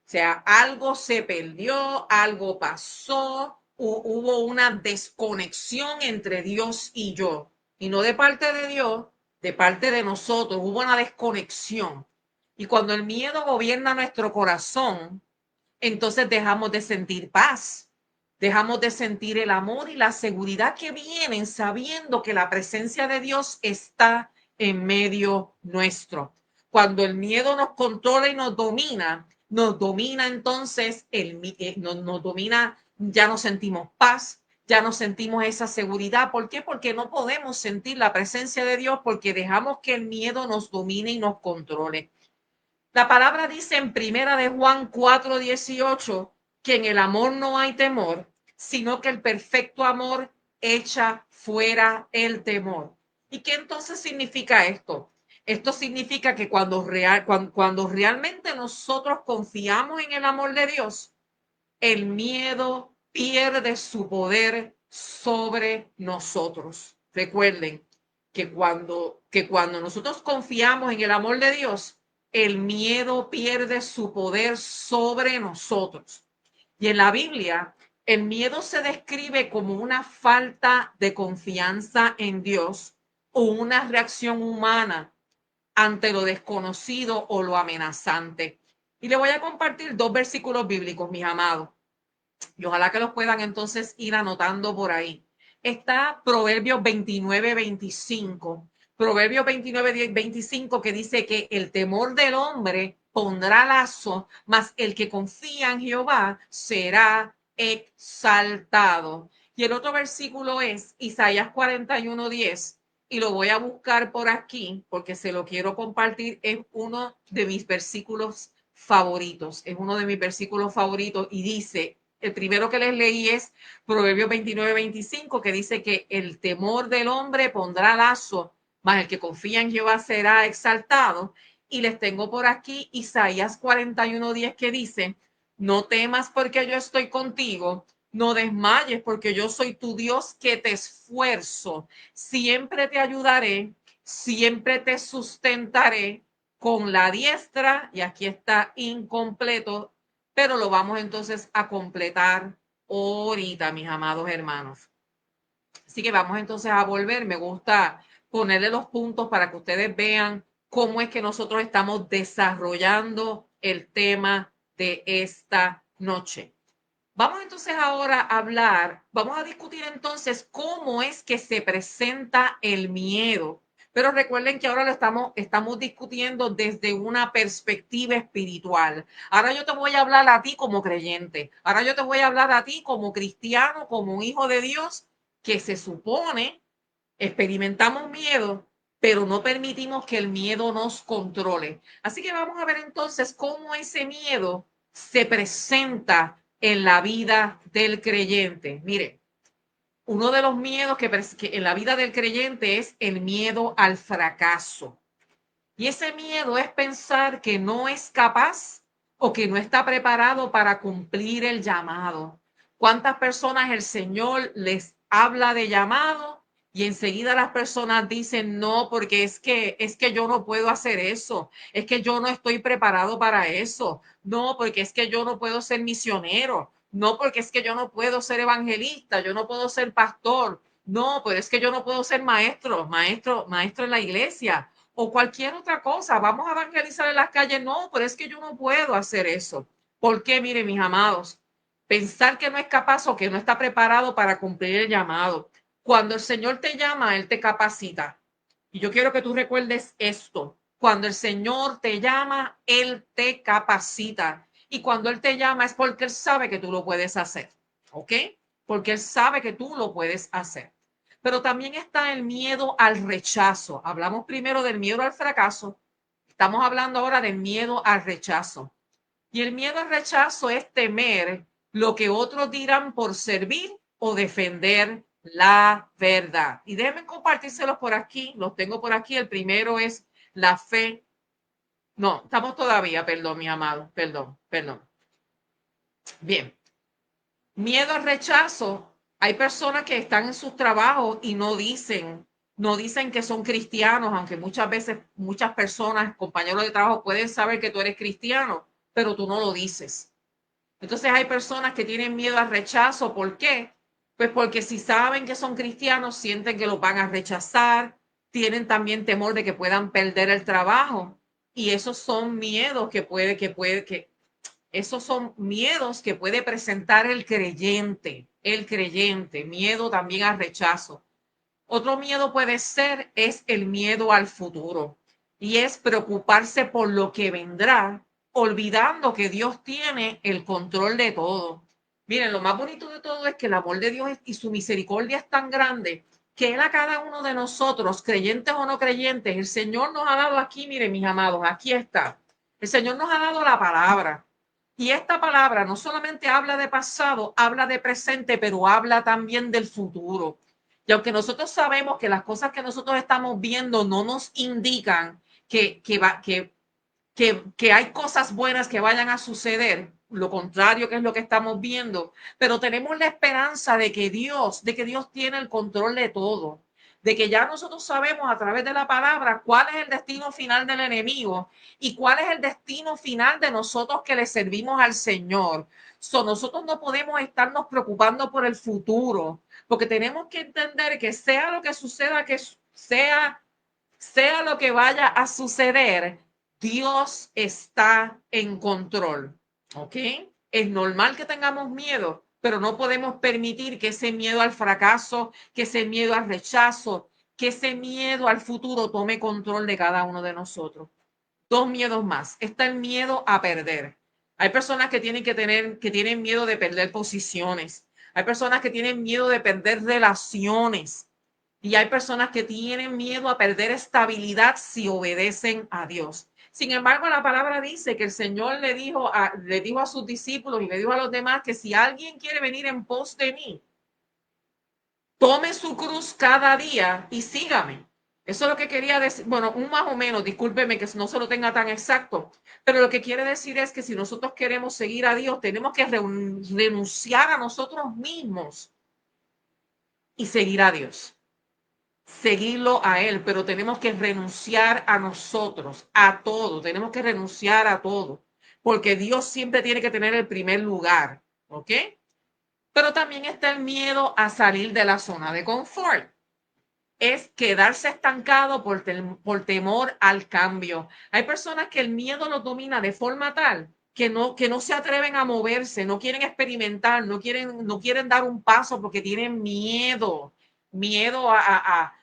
O sea, algo se perdió, algo pasó, hubo una desconexión entre Dios y yo. Y no de parte de Dios, de parte de nosotros. Hubo una desconexión. Y cuando el miedo gobierna nuestro corazón, entonces dejamos de sentir paz. Dejamos de sentir el amor y la seguridad que vienen sabiendo que la presencia de Dios está en medio nuestro. Cuando el miedo nos controla y nos domina entonces, nos domina, ya no sentimos paz, ya no sentimos esa seguridad. ¿Por qué? Porque no podemos sentir la presencia de Dios porque dejamos que el miedo nos domine y nos controle. La palabra dice en primera de Juan 4:18 que en el amor no hay temor, sino que el perfecto amor echa fuera el temor. ¿Y qué entonces significa esto? Esto significa que cuando realmente nosotros confiamos en el amor de Dios, el miedo pierde su poder sobre nosotros. Recuerden que cuando nosotros confiamos en el amor de Dios, el miedo pierde su poder sobre nosotros. Y en la Biblia, el miedo se describe como una falta de confianza en Dios o una reacción humana ante lo desconocido o lo amenazante. Y le voy a compartir dos versículos bíblicos, mis amados, y ojalá que los puedan entonces ir anotando por ahí. Está Proverbios 29:25. Proverbios 29:25 que dice que el temor del hombre pondrá lazo, mas el que confía en Jehová será exaltado. Y el otro versículo es Isaías 41:10. Y lo voy a buscar por aquí porque se lo quiero compartir. Es uno de mis versículos favoritos. Es uno de mis versículos favoritos y dice, el primero que les leí es Proverbios 29:25, que dice que el temor del hombre pondrá lazo, mas el que confía en Jehová será exaltado. Y les tengo por aquí Isaías 41:10 que dice, no temas porque yo estoy contigo, no desmayes porque yo soy tu Dios que te esfuerzo, siempre te ayudaré, siempre te sustentaré con la diestra, y aquí está incompleto, pero lo vamos entonces a completar ahorita, mis amados hermanos. Así que vamos entonces a volver. Me gusta ponerle los puntos para que ustedes vean cómo es que nosotros estamos desarrollando el tema de esta noche. Vamos entonces ahora a hablar, vamos a discutir entonces cómo es que se presenta el miedo. Pero recuerden que ahora estamos discutiendo desde una perspectiva espiritual. Ahora yo te voy a hablar a ti como creyente. Ahora yo te voy a hablar a ti como cristiano, como un hijo de Dios, que se supone experimentamos miedo, pero no permitimos que el miedo nos controle. Así que vamos a ver entonces cómo ese miedo se presenta en la vida del creyente. Mire, uno de los miedos que en la vida del creyente es el miedo al fracaso. Y ese miedo es pensar que no es capaz o que no está preparado para cumplir el llamado. ¿Cuántas personas el Señor les habla de llamado y enseguida las personas dicen no, porque es que yo no puedo hacer eso, es que yo no estoy preparado para eso, no, porque es que yo no puedo ser misionero, no, porque es que yo no puedo ser evangelista, yo no puedo ser pastor, no, pero es que yo no puedo ser maestro en la iglesia o cualquier otra cosa. Vamos a evangelizar en las calles. No, pero es que yo no puedo hacer eso. ¿Por qué? Miren, mis amados, pensar que no es capaz o que no está preparado para cumplir el llamado. Cuando el Señor te llama, Él te capacita. Y yo quiero que tú recuerdes esto. Cuando el Señor te llama, Él te capacita. Y cuando Él te llama es porque Él sabe que tú lo puedes hacer. ¿ok? Porque Él sabe que tú lo puedes hacer. Pero también está el miedo al rechazo. Hablamos primero del miedo al fracaso. Estamos hablando ahora del miedo al rechazo. Y el miedo al rechazo es temer lo que otros dirán por servir o defender la verdad. Y déjenme compartírselos por aquí. Los tengo por aquí. El primero es la fe. No, estamos todavía, perdón, mi amado, perdón. Bien, miedo al rechazo. Hay personas que están en sus trabajos y no dicen que son cristianos, aunque muchas veces muchas personas, compañeros de trabajo, pueden saber que tú eres cristiano, pero tú no lo dices. Entonces hay personas que tienen miedo al rechazo. ¿Por qué? Pues porque si saben que son cristianos, sienten que los van a rechazar, tienen también temor de que puedan perder el trabajo. Y esos son miedos esos son miedos que puede presentar el creyente, miedo también al rechazo. Otro miedo puede ser, es el miedo al futuro y es preocuparse por lo que vendrá, olvidando que Dios tiene el control de todo. Miren, lo más bonito de todo es que el amor de Dios y su misericordia es tan grande que Él a cada uno de nosotros, creyentes o no creyentes, el Señor nos ha dado aquí, miren mis amados, aquí está. El Señor nos ha dado la palabra. Y esta palabra no solamente habla de pasado, habla de presente, pero habla también del futuro. Y aunque nosotros sabemos que las cosas que nosotros estamos viendo no nos indican que hay cosas buenas que vayan a suceder, lo contrario que es lo que estamos viendo, pero tenemos la esperanza de que Dios tiene el control de todo, de que ya nosotros sabemos a través de la palabra cuál es el destino final del enemigo y cuál es el destino final de nosotros que le servimos al Señor. Nosotros no podemos estarnos preocupando por el futuro, porque tenemos que entender que sea lo que suceda, que sea lo que vaya a suceder, Dios está en control, ¿ok? Es normal que tengamos miedo, pero no podemos permitir que ese miedo al fracaso, que ese miedo al rechazo, que ese miedo al futuro tome control de cada uno de nosotros. Dos miedos más. Está el miedo a perder. Hay personas que tienen miedo de perder posiciones. Hay personas que tienen miedo de perder relaciones. Y hay personas que tienen miedo a perder estabilidad si obedecen a Dios. Sin embargo, la palabra dice que el Señor le dijo a sus discípulos y le dijo a los demás que si alguien quiere venir en pos de mí, tome su cruz cada día y sígame. Eso es lo que quería decir. Bueno, un más o menos, discúlpeme que no se lo tenga tan exacto, pero lo que quiere decir es que si nosotros queremos seguir a Dios, tenemos que renunciar a nosotros mismos y seguir a Dios. Seguirlo a Él, pero tenemos que renunciar a nosotros, a todo, tenemos que renunciar a todo, porque Dios siempre tiene que tener el primer lugar, ¿ok? Pero también está el miedo a salir de la zona de confort. Es quedarse estancado por temor al cambio. Hay personas que el miedo los domina de forma tal que no se atreven a moverse, no quieren experimentar, no quieren dar un paso porque tienen miedo a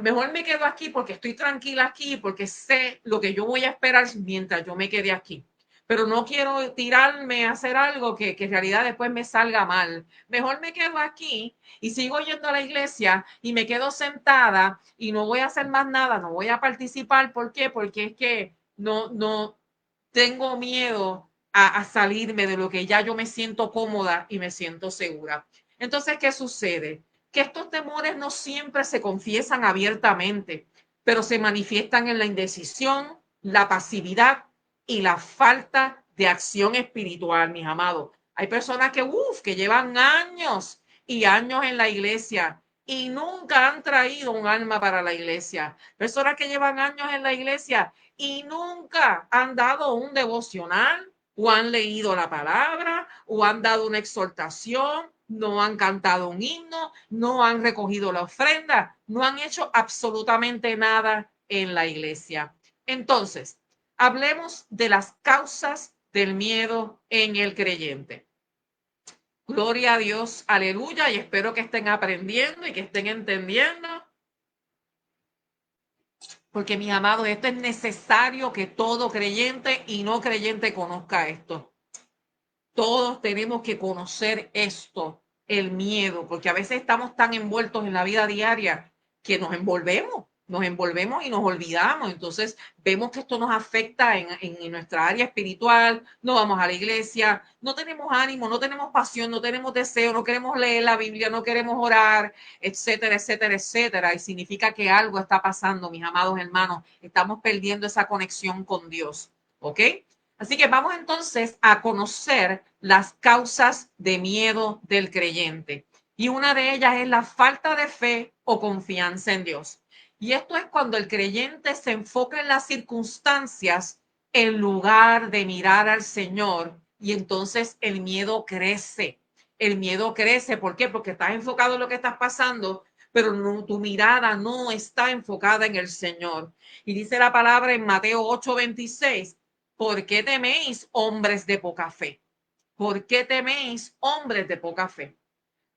mejor me quedo aquí porque estoy tranquila aquí, porque sé lo que yo voy a esperar mientras yo me quede aquí. Pero no quiero tirarme a hacer algo que en realidad después me salga mal. Mejor me quedo aquí y sigo yendo a la iglesia y me quedo sentada y no voy a hacer más nada, no voy a participar. ¿Por qué? Porque es que no tengo miedo a salirme de lo que ya yo me siento cómoda y me siento segura. Entonces, ¿qué sucede? Que estos temores no siempre se confiesan abiertamente, pero se manifiestan en la indecisión, la pasividad y la falta de acción espiritual, mis amados. Hay personas que llevan años y años en la iglesia y nunca han traído un alma para la iglesia. Personas que llevan años en la iglesia y nunca han dado un devocional o han leído la palabra o han dado una exhortación, no han cantado un himno, no han recogido la ofrenda, no han hecho absolutamente nada en la iglesia. Entonces, hablemos de las causas del miedo en el creyente. Gloria a Dios, aleluya, y espero que estén aprendiendo y que estén entendiendo, porque mis amados, esto es necesario que todo creyente y no creyente conozca esto. Todos tenemos que conocer esto. el miedo, porque a veces estamos tan envueltos en la vida diaria que nos envolvemos y nos olvidamos. Entonces vemos que esto nos afecta en nuestra área espiritual, no vamos a la iglesia, no tenemos ánimo, no tenemos pasión, no tenemos deseo, no queremos leer la Biblia, no queremos orar, etcétera, etcétera, etcétera. Y significa que algo está pasando, mis amados hermanos, estamos perdiendo esa conexión con Dios, ¿ok? Así que vamos entonces a conocer las causas de miedo del creyente. Y una de ellas es la falta de fe o confianza en Dios. Y esto es cuando el creyente se enfoca en las circunstancias en lugar de mirar al Señor, y entonces el miedo crece. El miedo crece, ¿por qué? Porque estás enfocado en lo que estás pasando, pero no, tu mirada no está enfocada en el Señor. Y dice la palabra en Mateo 8:26, ¿por qué teméis, hombres de poca fe? ¿Por qué teméis, hombres de poca fe?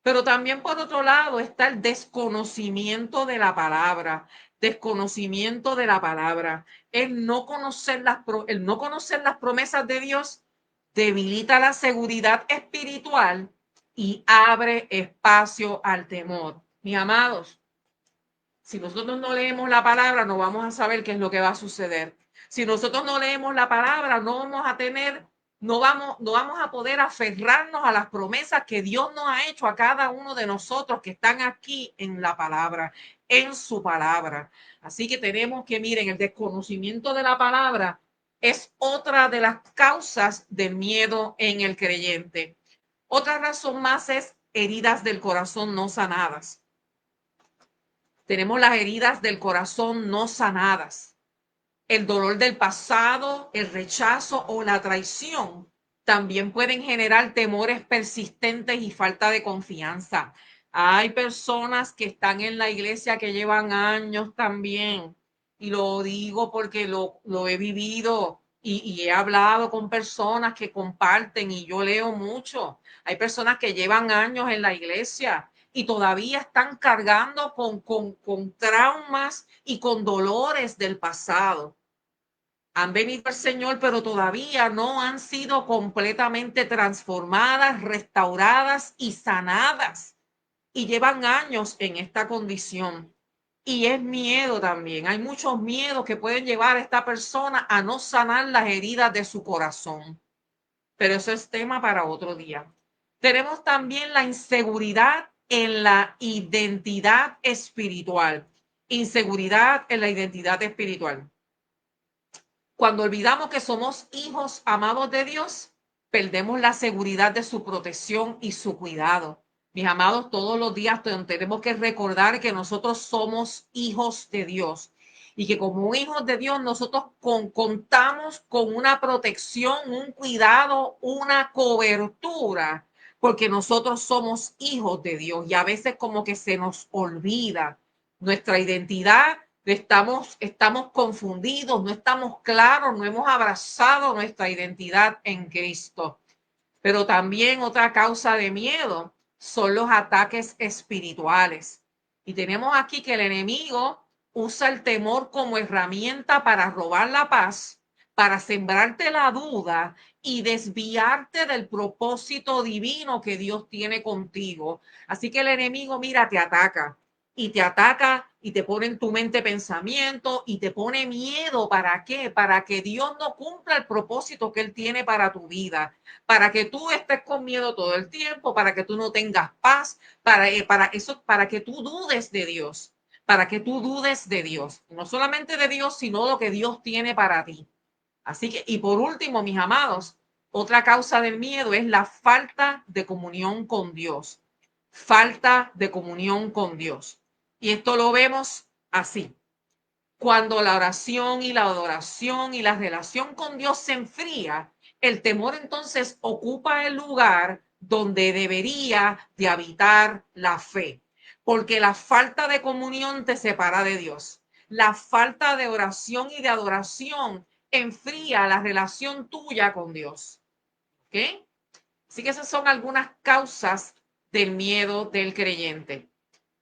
Pero también por otro lado está el desconocimiento de la palabra, desconocimiento de la palabra. El no conocer las promesas de Dios debilita la seguridad espiritual y abre espacio al temor. Mis amados, si nosotros no leemos la palabra, no vamos a saber qué es lo que va a suceder. Si nosotros no leemos la palabra, no vamos a poder aferrarnos a las promesas que Dios nos ha hecho a cada uno de nosotros que están aquí en la palabra, en su palabra. Así que tenemos que, miren, el desconocimiento de la palabra es otra de las causas del miedo en el creyente. Otra razón más es heridas del corazón no sanadas. Tenemos las heridas del corazón no sanadas. El dolor del pasado, el rechazo o la traición también pueden generar temores persistentes y falta de confianza. Hay personas que están en la iglesia que llevan años también, y lo digo porque lo he vivido y he hablado con personas que comparten y yo leo mucho. Hay personas que llevan años en la iglesia y todavía están cargando con traumas y con dolores del pasado. Han venido al Señor, pero todavía no han sido completamente transformadas, restauradas y sanadas. Y llevan años en esta condición. Y es miedo también. Hay muchos miedos que pueden llevar a esta persona a no sanar las heridas de su corazón. Pero eso es tema para otro día. Tenemos también la inseguridad en la identidad espiritual. Inseguridad en la identidad espiritual. Cuando olvidamos que somos hijos amados de Dios, perdemos la seguridad de su protección y su cuidado. Mis amados, todos los días tenemos que recordar que nosotros somos hijos de Dios y que como hijos de Dios nosotros contamos con una protección, un cuidado, una cobertura, porque nosotros somos hijos de Dios y a veces como que se nos olvida nuestra identidad. Estamos confundidos, no estamos claros, no hemos abrazado nuestra identidad en Cristo. Pero también otra causa de miedo son los ataques espirituales. Y tenemos aquí que el enemigo usa el temor como herramienta para robar la paz, para sembrarte la duda y desviarte del propósito divino que Dios tiene contigo. Así que el enemigo, mira, te ataca y te pone en tu mente pensamiento y te pone miedo. ¿Para qué? Para que Dios no cumpla el propósito que Él tiene para tu vida, para que tú estés con miedo todo el tiempo, para que tú no tengas paz, para que tú dudes de Dios, para que tú dudes de Dios, no solamente de Dios, sino lo que Dios tiene para ti. Así que, y por último, mis amados, otra causa del miedo es la falta de comunión con Dios. Falta de comunión con Dios. Y esto lo vemos así. Cuando la oración y la adoración y la relación con Dios se enfría, el temor entonces ocupa el lugar donde debería de habitar la fe, porque la falta de comunión te separa de Dios. La falta de oración y de adoración enfría la relación tuya con Dios. ¿Ok? Así que esas son algunas causas del miedo del creyente.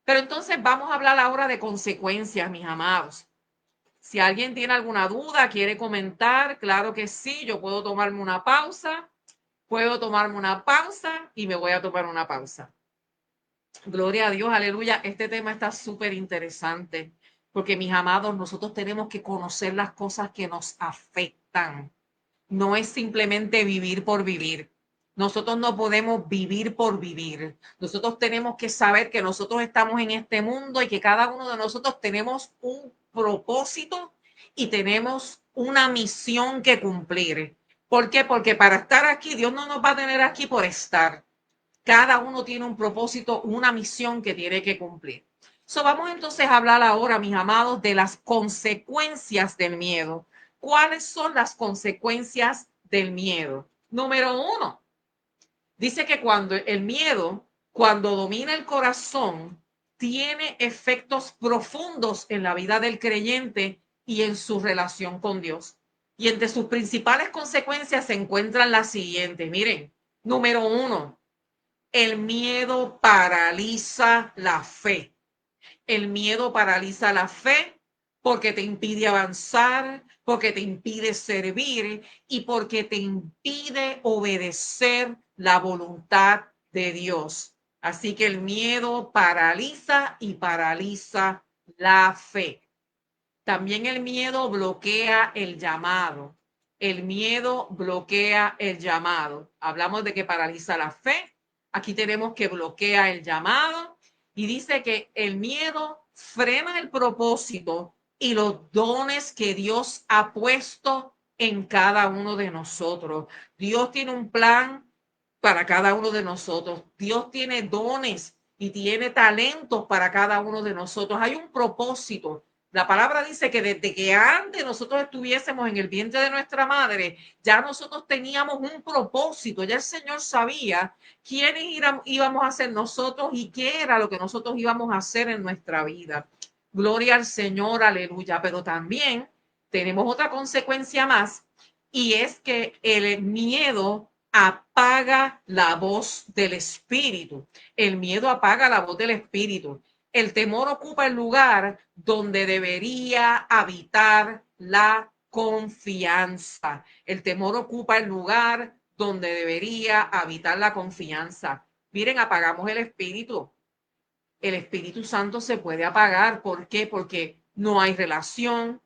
Pero entonces vamos a hablar ahora de consecuencias, mis amados. Si alguien tiene alguna duda, quiere comentar, claro que sí, yo puedo tomarme una pausa y me voy a tomar una pausa. Gloria a Dios, aleluya. Este tema está súper interesante porque, mis amados, nosotros tenemos que conocer las cosas que nos afectan. No es simplemente vivir por vivir. Nosotros no podemos vivir por vivir. Nosotros tenemos que saber que nosotros estamos en este mundo y que cada uno de nosotros tenemos un propósito y tenemos una misión que cumplir. ¿Por qué? Porque para estar aquí, Dios no nos va a tener aquí por estar. Cada uno tiene un propósito, una misión que tiene que cumplir. Vamos entonces a hablar ahora, mis amados, de las consecuencias del miedo. ¿Cuáles son las consecuencias del miedo? Número uno, dice que cuando domina el corazón, tiene efectos profundos en la vida del creyente y en su relación con Dios. Y entre sus principales consecuencias se encuentran las siguientes. Miren, número uno, el miedo paraliza la fe. El miedo paraliza la fe porque te impide avanzar, porque te impide servir y porque te impide obedecer la voluntad de Dios. Así que el miedo paraliza y paraliza la fe. También el miedo bloquea el llamado. El miedo bloquea el llamado. Hablamos de que paraliza la fe. Aquí tenemos que bloquea el llamado. Y dice que el miedo frena el propósito y los dones que Dios ha puesto en cada uno de nosotros. Dios tiene un plan para cada uno de nosotros. Dios tiene dones y tiene talentos para cada uno de nosotros. Hay un propósito. La palabra dice que desde que antes nosotros estuviésemos en el vientre de nuestra madre, ya nosotros teníamos un propósito, ya el Señor sabía quiénes íbamos a ser nosotros y qué era lo que nosotros íbamos a hacer en nuestra vida. Gloria al Señor, aleluya. Pero también tenemos otra consecuencia más y es que el miedo apaga la voz del espíritu. El miedo apaga la voz del espíritu. El temor ocupa el lugar donde debería habitar la confianza. El temor ocupa el lugar donde debería habitar la confianza. Miren, apagamos el espíritu. El Espíritu Santo se puede apagar. ¿Por qué? Porque no hay relación,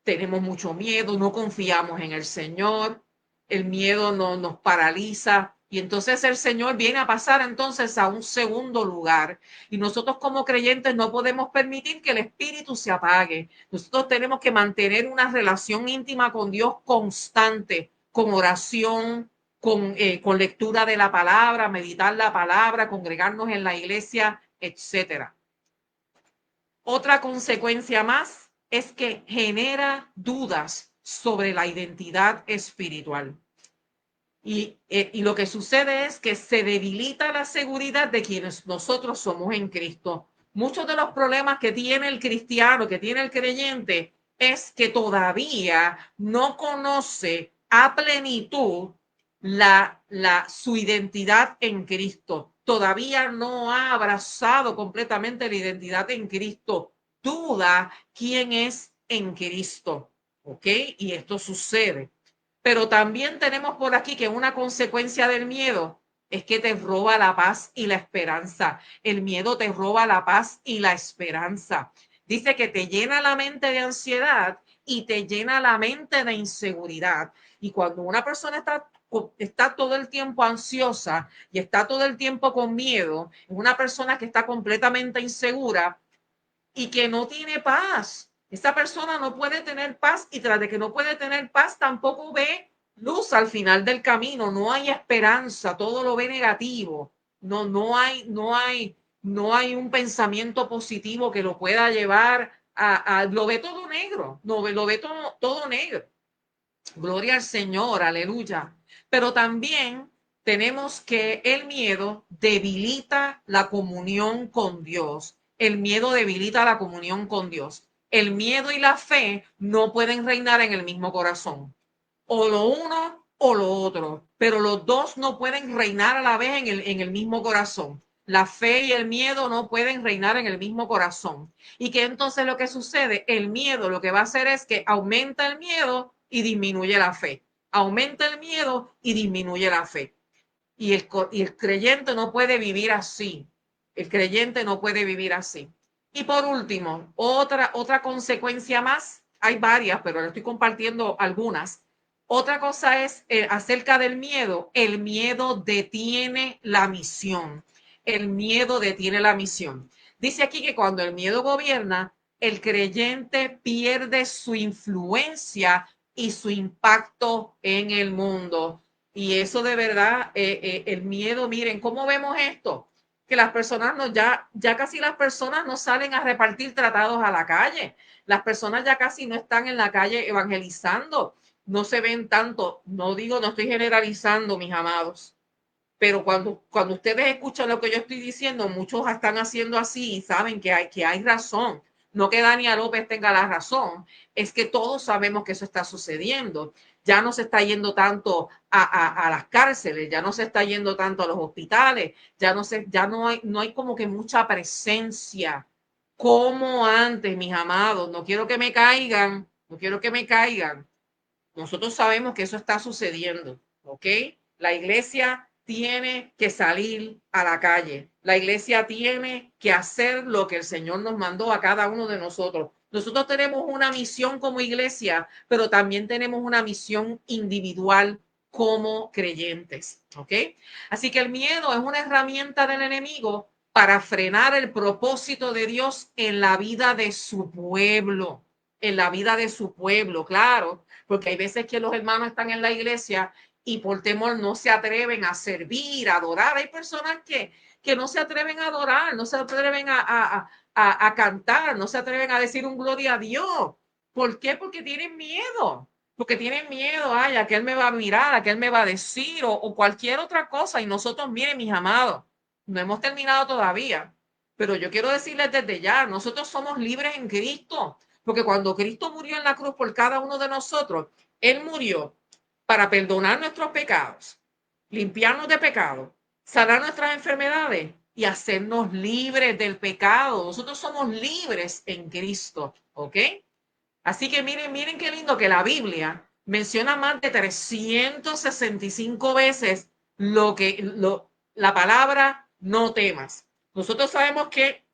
tenemos mucho miedo, no confiamos en el Señor, el miedo nos paraliza y entonces el Señor viene a pasar entonces a un segundo lugar y nosotros como creyentes no podemos permitir que el espíritu se apague. Nosotros tenemos que mantener una relación íntima con Dios constante, con oración, con lectura de la palabra, meditar la palabra, congregarnos en la iglesia, etcétera. Otra consecuencia más es que genera dudas sobre la identidad espiritual. Y lo que sucede es que se debilita la seguridad de quienes nosotros somos en Cristo. Muchos de los problemas que tiene el cristiano, que tiene el creyente, es que todavía no conoce a plenitud su identidad en Cristo. Todavía no ha abrazado completamente la identidad en Cristo. Duda quién es en Cristo. ¿Ok? Y esto sucede. Pero también tenemos por aquí que una consecuencia del miedo es que te roba la paz y la esperanza. El miedo te roba la paz y la esperanza. Dice que te llena la mente de ansiedad y te llena la mente de inseguridad. Y cuando una persona está todo el tiempo ansiosa y está todo el tiempo con miedo, es una persona que está completamente insegura y que no tiene paz. Esa persona no puede tener paz y tras de que no puede tener paz tampoco ve luz al final del camino, no hay esperanza, todo lo ve negativo. No hay un pensamiento positivo que lo pueda llevar lo ve todo negro, lo ve todo negro. Gloria al Señor, aleluya. Pero también tenemos que el miedo debilita la comunión con Dios. El miedo debilita la comunión con Dios. El miedo y la fe no pueden reinar en el mismo corazón. O lo uno o lo otro, pero los dos no pueden reinar a la vez en el mismo corazón. La fe y el miedo no pueden reinar en el mismo corazón. Y que entonces lo que sucede, el miedo lo que va a hacer es que aumenta el miedo y disminuye la fe. Aumenta el miedo y disminuye la fe. Y el creyente no puede vivir así. El creyente no puede vivir así. Y por último, otra consecuencia más, hay varias, pero le estoy compartiendo algunas. Otra cosa es acerca del miedo. El miedo detiene la misión. El miedo detiene la misión. Dice aquí que cuando el miedo gobierna, el creyente pierde su influencia y su impacto en el mundo. Y eso de verdad, el miedo, miren, ¿cómo vemos esto? Que las personas no, ya casi las personas no salen a repartir tratados a la calle. Las personas ya casi no están en la calle evangelizando. No se ven tanto, no digo, no estoy generalizando, mis amados, pero cuando ustedes escuchan lo que yo estoy diciendo, muchos están haciendo así y saben que hay razón. No que Dania López tenga la razón, es que todos sabemos que eso está sucediendo. Ya no se está yendo tanto a las cárceles, ya no se está yendo tanto a los hospitales, ya no hay como que mucha presencia como antes, mis amados. No quiero que me caigan, no quiero que me caigan. Nosotros sabemos que eso está sucediendo, ¿ok? La iglesia tiene que salir a la calle. La iglesia tiene que hacer lo que el Señor nos mandó a cada uno de nosotros. Nosotros tenemos una misión como iglesia, pero también tenemos una misión individual como creyentes, ¿ok? Así que el miedo es una herramienta del enemigo para frenar el propósito de Dios en la vida de su pueblo, en la vida de su pueblo, claro, porque hay veces que los hermanos están en la iglesia y por temor no se atreven a servir, a adorar. Hay personas que no se atreven a adorar, no se atreven a cantar, no se atreven a decir un gloria a Dios. ¿Por qué? Porque tienen miedo. Porque tienen miedo, ay, a que él me va a mirar, a que él me va a decir o cualquier otra cosa. Y nosotros, miren, mis amados, no hemos terminado todavía. Pero yo quiero decirles desde ya, nosotros somos libres en Cristo. Porque cuando Cristo murió en la cruz por cada uno de nosotros, Él murió para perdonar nuestros pecados, limpiarnos de pecado, sanar nuestras enfermedades y hacernos libres del pecado. Nosotros somos libres en Cristo, ¿ok? Así que miren qué lindo que la Biblia menciona más de 365 veces la palabra no temas. Nosotros sabemos que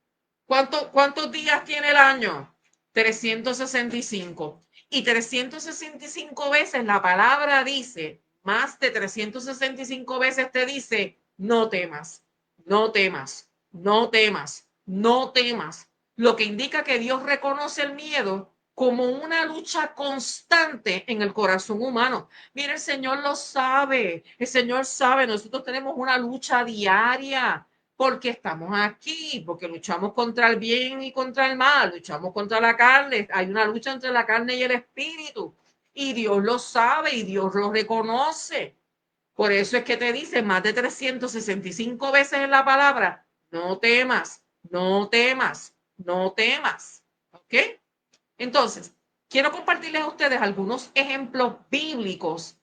¿cuántos días tiene el año? 365. Y 365 veces la palabra dice, más de 365 veces te dice, no temas, no temas, no temas, no temas. Lo que indica que Dios reconoce el miedo como una lucha constante en el corazón humano. Mire, el Señor lo sabe, el Señor sabe, nosotros tenemos una lucha diaria porque estamos aquí, porque luchamos contra el bien y contra el mal, luchamos contra la carne, hay una lucha entre la carne y el espíritu, y Dios lo sabe y Dios lo reconoce. Por eso es que te dice más de 365 veces en la palabra, no temas, no temas, no temas. ¿Ok? Entonces, quiero compartirles a ustedes algunos ejemplos bíblicos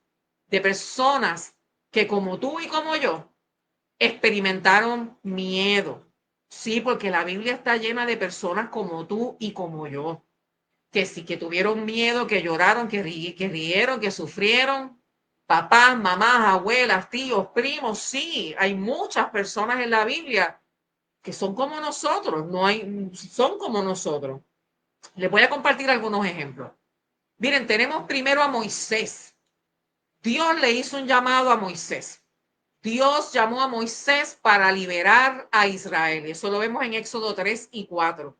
de personas que como tú y como yo experimentaron miedo. Sí, porque la Biblia está llena de personas como tú y como yo, que sí, que tuvieron miedo, que lloraron, que rieron, que sufrieron. Papás, mamás, abuelas, tíos, primos, sí, hay muchas personas en la Biblia que son como nosotros, no hay, son como nosotros. Les voy a compartir algunos ejemplos. Miren, tenemos primero a Moisés. Dios le hizo un llamado a Moisés. Dios llamó a Moisés para liberar a Israel. Eso lo vemos en Éxodo 3 y 4.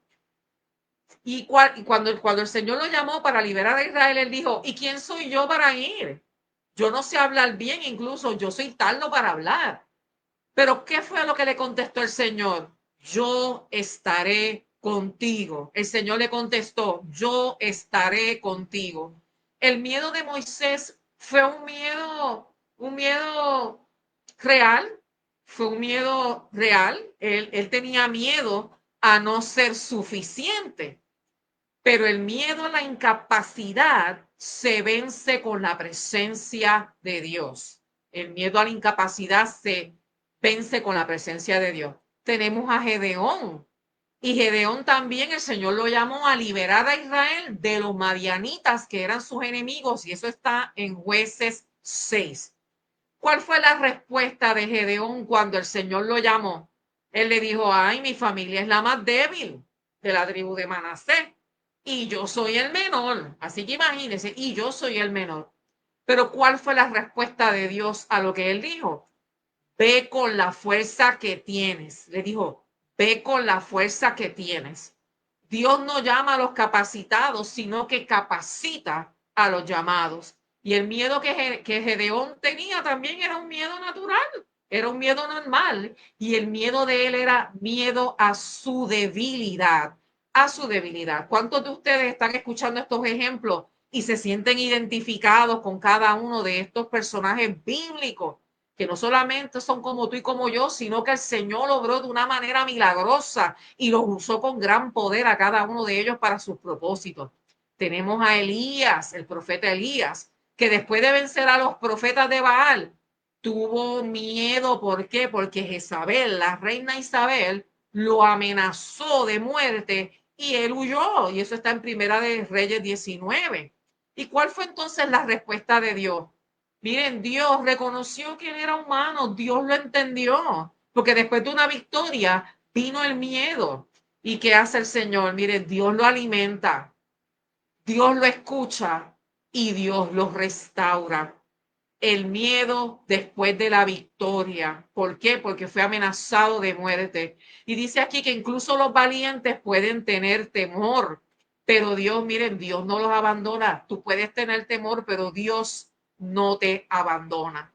Y cuando el Señor lo llamó para liberar a Israel, él dijo, ¿y quién soy yo para ir? Yo no sé hablar bien, incluso yo soy tardo para hablar. Pero ¿qué fue lo que le contestó el Señor? Yo estaré contigo. El Señor le contestó, yo estaré contigo. El miedo de Moisés fue un miedo real, fue un miedo real. Él tenía miedo a no ser suficiente, pero el miedo a la incapacidad se vence con la presencia de Dios. El miedo a la incapacidad se vence con la presencia de Dios. Tenemos a Gedeón. Y Gedeón también el Señor lo llamó a liberar a Israel de los madianitas que eran sus enemigos. Y eso está en Jueces 6. ¿Cuál fue la respuesta de Gedeón cuando el Señor lo llamó? Él le dijo, ay, mi familia es la más débil de la tribu de Manasés y yo soy el menor. Así que imagínense, y yo soy el menor. Pero ¿cuál fue la respuesta de Dios a lo que él dijo? Ve con la fuerza que tienes. Le dijo, ve con la fuerza que tienes. Dios no llama a los capacitados, sino que capacita a los llamados. Y el miedo que Gedeón tenía también era un miedo natural, era un miedo normal. Y el miedo de él era miedo a su debilidad, a su debilidad. ¿Cuántos de ustedes están escuchando estos ejemplos y se sienten identificados con cada uno de estos personajes bíblicos? Que no solamente son como tú y como yo, sino que el Señor obró de una manera milagrosa y los usó con gran poder a cada uno de ellos para sus propósitos. Tenemos a Elías, el profeta Elías, que después de vencer a los profetas de Baal, tuvo miedo. ¿Por qué? Porque Jezabel, la reina Isabel, lo amenazó de muerte y él huyó. Y eso está en Primera de Reyes 19. ¿Y cuál fue entonces la respuesta de Dios? Miren, Dios reconoció que él era humano, Dios lo entendió, porque después de una victoria vino el miedo. ¿Y qué hace el Señor? Miren, Dios lo alimenta, Dios lo escucha y Dios lo restaura. El miedo después de la victoria. ¿Por qué? Porque fue amenazado de muerte. Y dice aquí que incluso los valientes pueden tener temor, pero Dios, miren, Dios no los abandona. Tú puedes tener temor, pero Dios no te abandona.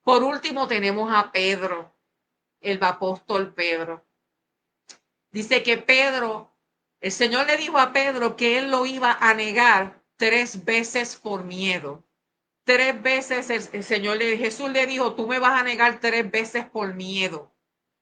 Por último, tenemos a Pedro, el apóstol Pedro. Dice que Pedro, el Señor le dijo a Pedro que él lo iba a negar 3 veces por miedo. 3 veces el Señor Jesús le dijo, tú me vas a negar 3 veces por miedo.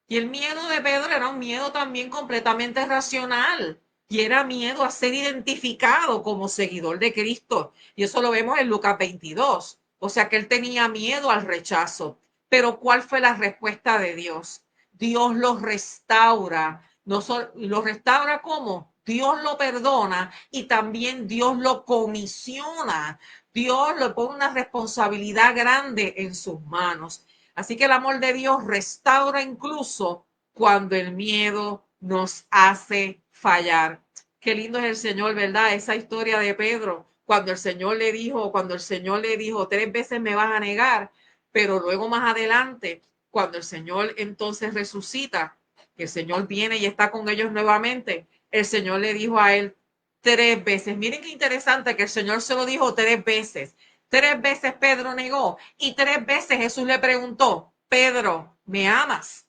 Y el miedo de Pedro era un miedo también completamente racional. Y era miedo a ser identificado como seguidor de Cristo. Y eso lo vemos en Lucas 22. O sea que él tenía miedo al rechazo. Pero ¿cuál fue la respuesta de Dios? Dios los restaura. No lo restaura como Dios lo perdona y también Dios lo comisiona. Dios le pone una responsabilidad grande en sus manos. Así que el amor de Dios restaura incluso cuando el miedo nos hace fallar. Qué lindo es el Señor, ¿verdad? Esa historia de Pedro, cuando el Señor le dijo, 3 veces me vas a negar, pero luego más adelante, cuando el Señor entonces resucita, que el Señor viene y está con ellos nuevamente, el Señor le dijo a él 3 veces. Miren qué interesante que el Señor se lo dijo 3 veces. 3 veces Pedro negó y 3 veces Jesús le preguntó, Pedro, ¿me amas?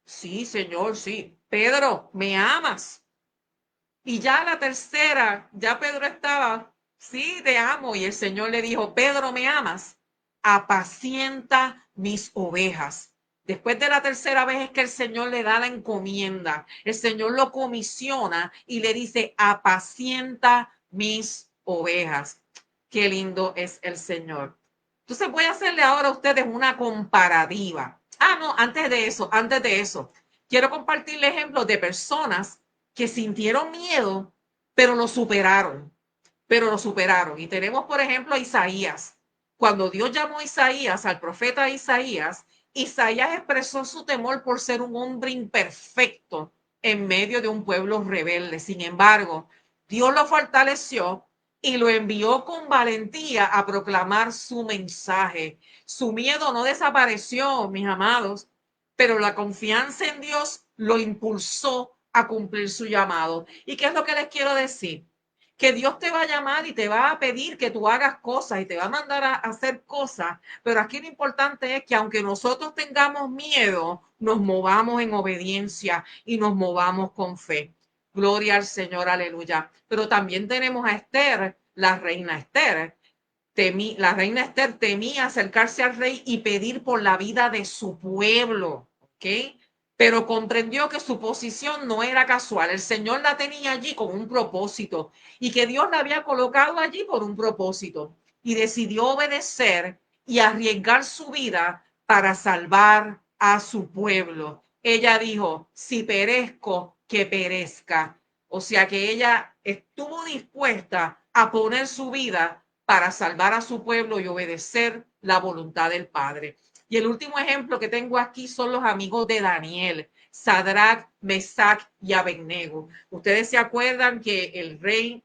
Sí, Señor, sí. Pedro, ¿me amas? Y ya la tercera, ya Pedro estaba, sí, te amo. Y el Señor le dijo, Pedro, ¿me amas? Apacienta mis ovejas. Después de la tercera vez es que el Señor le da la encomienda. El Señor lo comisiona y le dice, apacienta mis ovejas. Qué lindo es el Señor. Entonces voy a hacerle ahora a ustedes una comparativa. No, antes de eso, quiero compartirle ejemplos de personas que sintieron miedo, pero lo superaron, Y tenemos, por ejemplo, a Isaías. Cuando Dios llamó a Isaías, al profeta Isaías, Isaías expresó su temor por ser un hombre imperfecto en medio de un pueblo rebelde. Sin embargo, Dios lo fortaleció y lo envió con valentía a proclamar su mensaje. Su miedo no desapareció, mis amados, pero la confianza en Dios lo impulsó a cumplir su llamado. ¿Y qué es lo que les quiero decir? Que Dios te va a llamar y te va a pedir que tú hagas cosas y te va a mandar a hacer cosas, pero aquí lo importante es que aunque nosotros tengamos miedo, nos movamos en obediencia y nos movamos con fe. Gloria al Señor, aleluya. Pero también tenemos a Esther, la reina Esther. La reina Esther temía acercarse al rey y pedir por la vida de su pueblo, ¿ok? Pero comprendió que su posición no era casual. El Señor la tenía allí con un propósito y que Dios la había colocado allí por un propósito. Y decidió obedecer y arriesgar su vida para salvar a su pueblo. Ella dijo, si perezco, que perezca. O sea que ella estuvo dispuesta a poner su vida para salvar a su pueblo y obedecer la voluntad del Padre. Y el último ejemplo que tengo aquí son los amigos de Daniel, Sadrach, Mesach y Abednego. Ustedes se acuerdan que el rey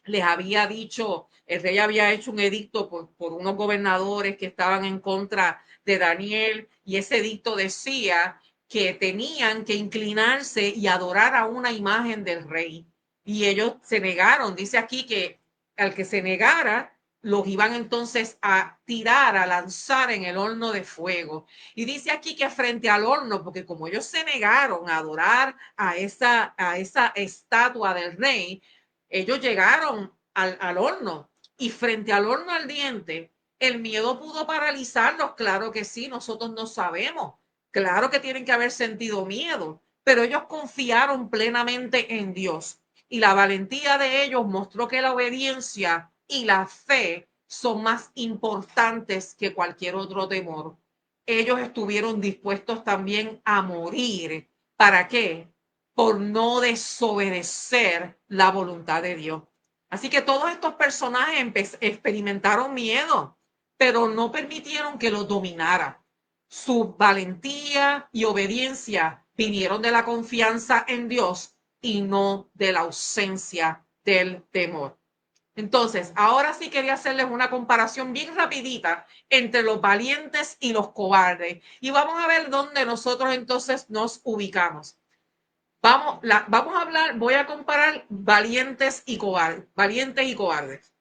les había dicho, el rey había hecho un edicto por unos gobernadores que estaban en contra de Daniel, y ese edicto decía que tenían que inclinarse y adorar a una imagen del rey. Y ellos se negaron. Dice aquí que al que se negara, los iban entonces a tirar, a lanzar en el horno de fuego. Y dice aquí que frente al horno, porque como ellos se negaron a adorar a esa estatua del rey, ellos llegaron al horno, y frente al horno ardiente, el miedo pudo paralizarlos. Claro que sí, nosotros no sabemos. Claro que tienen que haber sentido miedo, pero ellos confiaron plenamente en Dios. Y la valentía de ellos mostró que la obediencia y la fe son más importantes que cualquier otro temor. Ellos estuvieron dispuestos también a morir. ¿Para qué? Por no desobedecer la voluntad de Dios. Así que todos estos personajes experimentaron miedo, pero no permitieron que los dominara. Su valentía y obediencia vinieron de la confianza en Dios y no de la ausencia del temor. Entonces, ahora sí quería hacerles una comparación bien rapidita entre los valientes y los cobardes. Y vamos a ver dónde nosotros entonces nos ubicamos. Vamos a hablar, voy a comparar valientes y cobardes. Valientes y cobardes.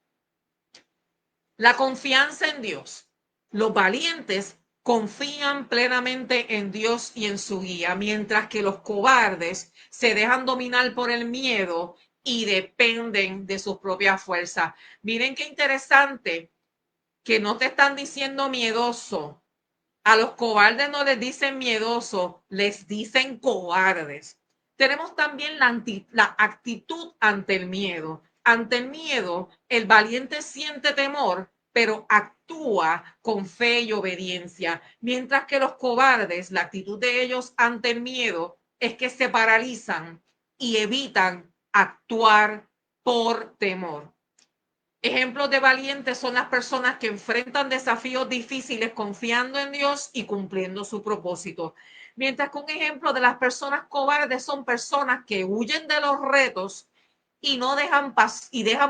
La confianza en Dios. Los valientes confían plenamente en Dios y en su guía, mientras que los cobardes se dejan dominar por el miedo y dependen de sus propias fuerzas. Miren qué interesante que no te están diciendo miedoso. A los cobardes no les dicen miedoso, les dicen cobardes. Tenemos también la actitud ante el miedo. Ante el miedo, el valiente siente temor, pero actúa con fe y obediencia, mientras que los cobardes, la actitud de ellos ante el miedo es que se paralizan y evitan actuar por temor. Ejemplos de valientes son las personas que enfrentan desafíos difíciles confiando en Dios y cumpliendo su propósito. Mientras que un ejemplo de las personas cobardes son personas que huyen de los retos y no dejan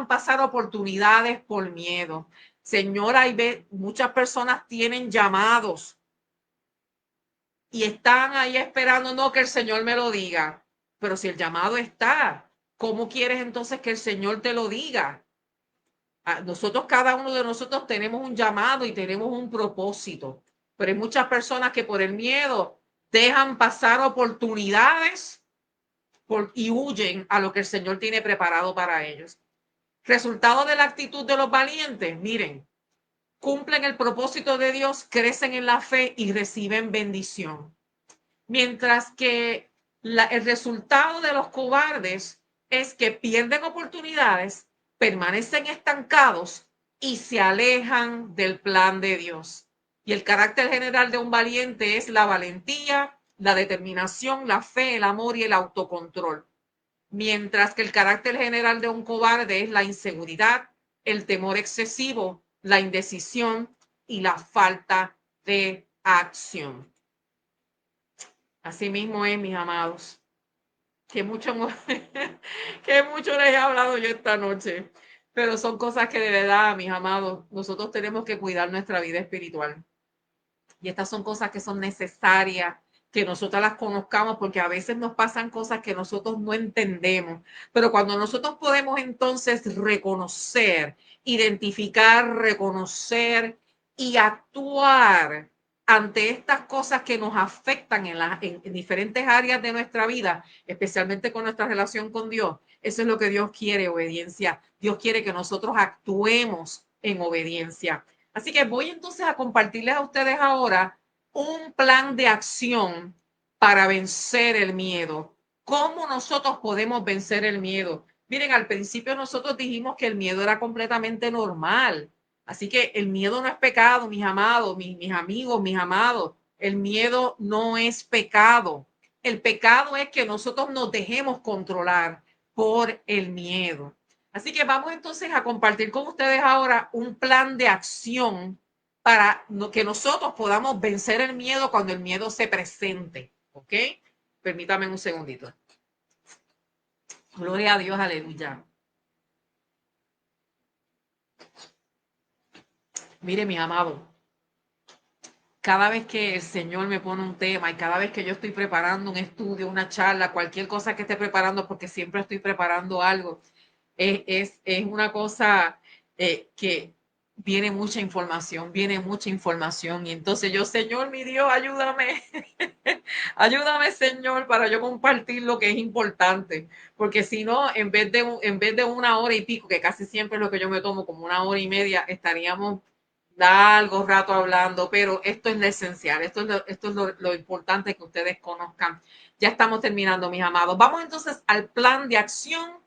pasar oportunidades por miedo. Señora, muchas personas tienen llamados y están ahí esperando, no, que el Señor me lo diga. Pero si el llamado está, ¿cómo quieres entonces que el Señor te lo diga? Nosotros, cada uno de nosotros tenemos un llamado y tenemos un propósito, pero hay muchas personas que por el miedo dejan pasar oportunidades y huyen a lo que el Señor tiene preparado para ellos. Resultado de la actitud de los valientes, miren, cumplen el propósito de Dios, crecen en la fe y reciben bendición. Mientras que el resultado de los cobardes es que pierden oportunidades, permanecen estancados y se alejan del plan de Dios. Y el carácter general de un valiente es la valentía, la determinación, la fe, el amor y el autocontrol. Mientras que el carácter general de un cobarde es la inseguridad, el temor excesivo, la indecisión y la falta de acción. Así mismo es, mis amados. Que mucho, que mucho les he hablado yo esta noche. Pero son cosas que de verdad, mis amados, nosotros tenemos que cuidar nuestra vida espiritual. Y estas son cosas que son necesarias que nosotros las conozcamos, porque a veces nos pasan cosas que nosotros no entendemos. Pero cuando nosotros podemos entonces reconocer, identificar, reconocer y actuar ante estas cosas que nos afectan en diferentes áreas de nuestra vida, especialmente con nuestra relación con Dios, eso es lo que Dios quiere, obediencia. Dios quiere que nosotros actuemos en obediencia. Así que voy entonces a compartirles a ustedes ahora un plan de acción para vencer el miedo. ¿Cómo nosotros podemos vencer el miedo? Miren, al principio nosotros dijimos que el miedo era completamente normal. Así que el miedo no es pecado, mis amados, mis amigos, mis amados. El miedo no es pecado. El pecado es que nosotros nos dejemos controlar por el miedo. Así que vamos entonces a compartir con ustedes ahora un plan de acción para que nosotros podamos vencer el miedo cuando el miedo se presente. ¿Ok? Permítame un segundito. Gloria a Dios, aleluya. Mire, mi amado, cada vez que el Señor me pone un tema y cada vez que yo estoy preparando un estudio, una charla, cualquier cosa que esté preparando, porque siempre estoy preparando algo, es una cosa que viene mucha información. Y entonces yo, Señor, mi Dios, ayúdame, ayúdame, Señor, para yo compartir lo que es importante. Porque si no, en vez de una hora y pico, que casi siempre es lo que yo me tomo, como una hora y media, estaríamos largo rato hablando, pero esto es lo esencial, esto es lo importante que ustedes conozcan. Ya estamos terminando, mis amados. Vamos entonces al plan de acción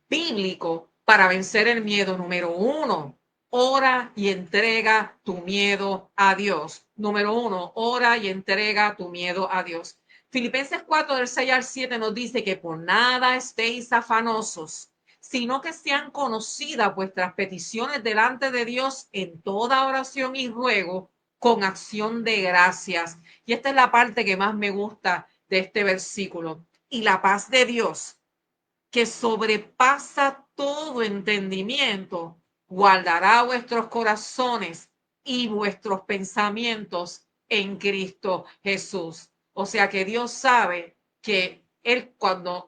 bíblico para vencer el miedo. Número uno, ora y entrega tu miedo a Dios. Número uno, ora y entrega tu miedo a Dios. Filipenses 4, del 6 al 7 nos dice que por nada estéis afanosos, sino que sean conocidas vuestras peticiones delante de Dios en toda oración y ruego con acción de gracias. Y esta es la parte que más me gusta de este versículo. Y la paz de Dios, que sobrepasa todo entendimiento, guardará vuestros corazones y vuestros pensamientos en Cristo Jesús. O sea que Dios sabe que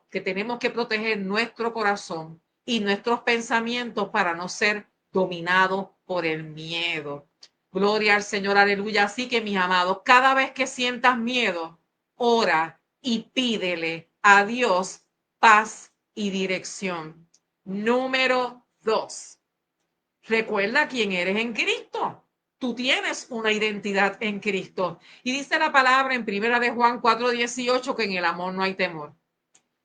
que tenemos que proteger nuestro corazón y nuestros pensamientos para no ser dominados por el miedo. Gloria al Señor, aleluya. Así que, mis amados, cada vez que sientas miedo, ora y pídele a Dios paz y dirección. Número 2. Recuerda quién eres en Cristo. Tú tienes una identidad en Cristo. Y dice la palabra en primera de Juan 4:18 que en el amor no hay temor.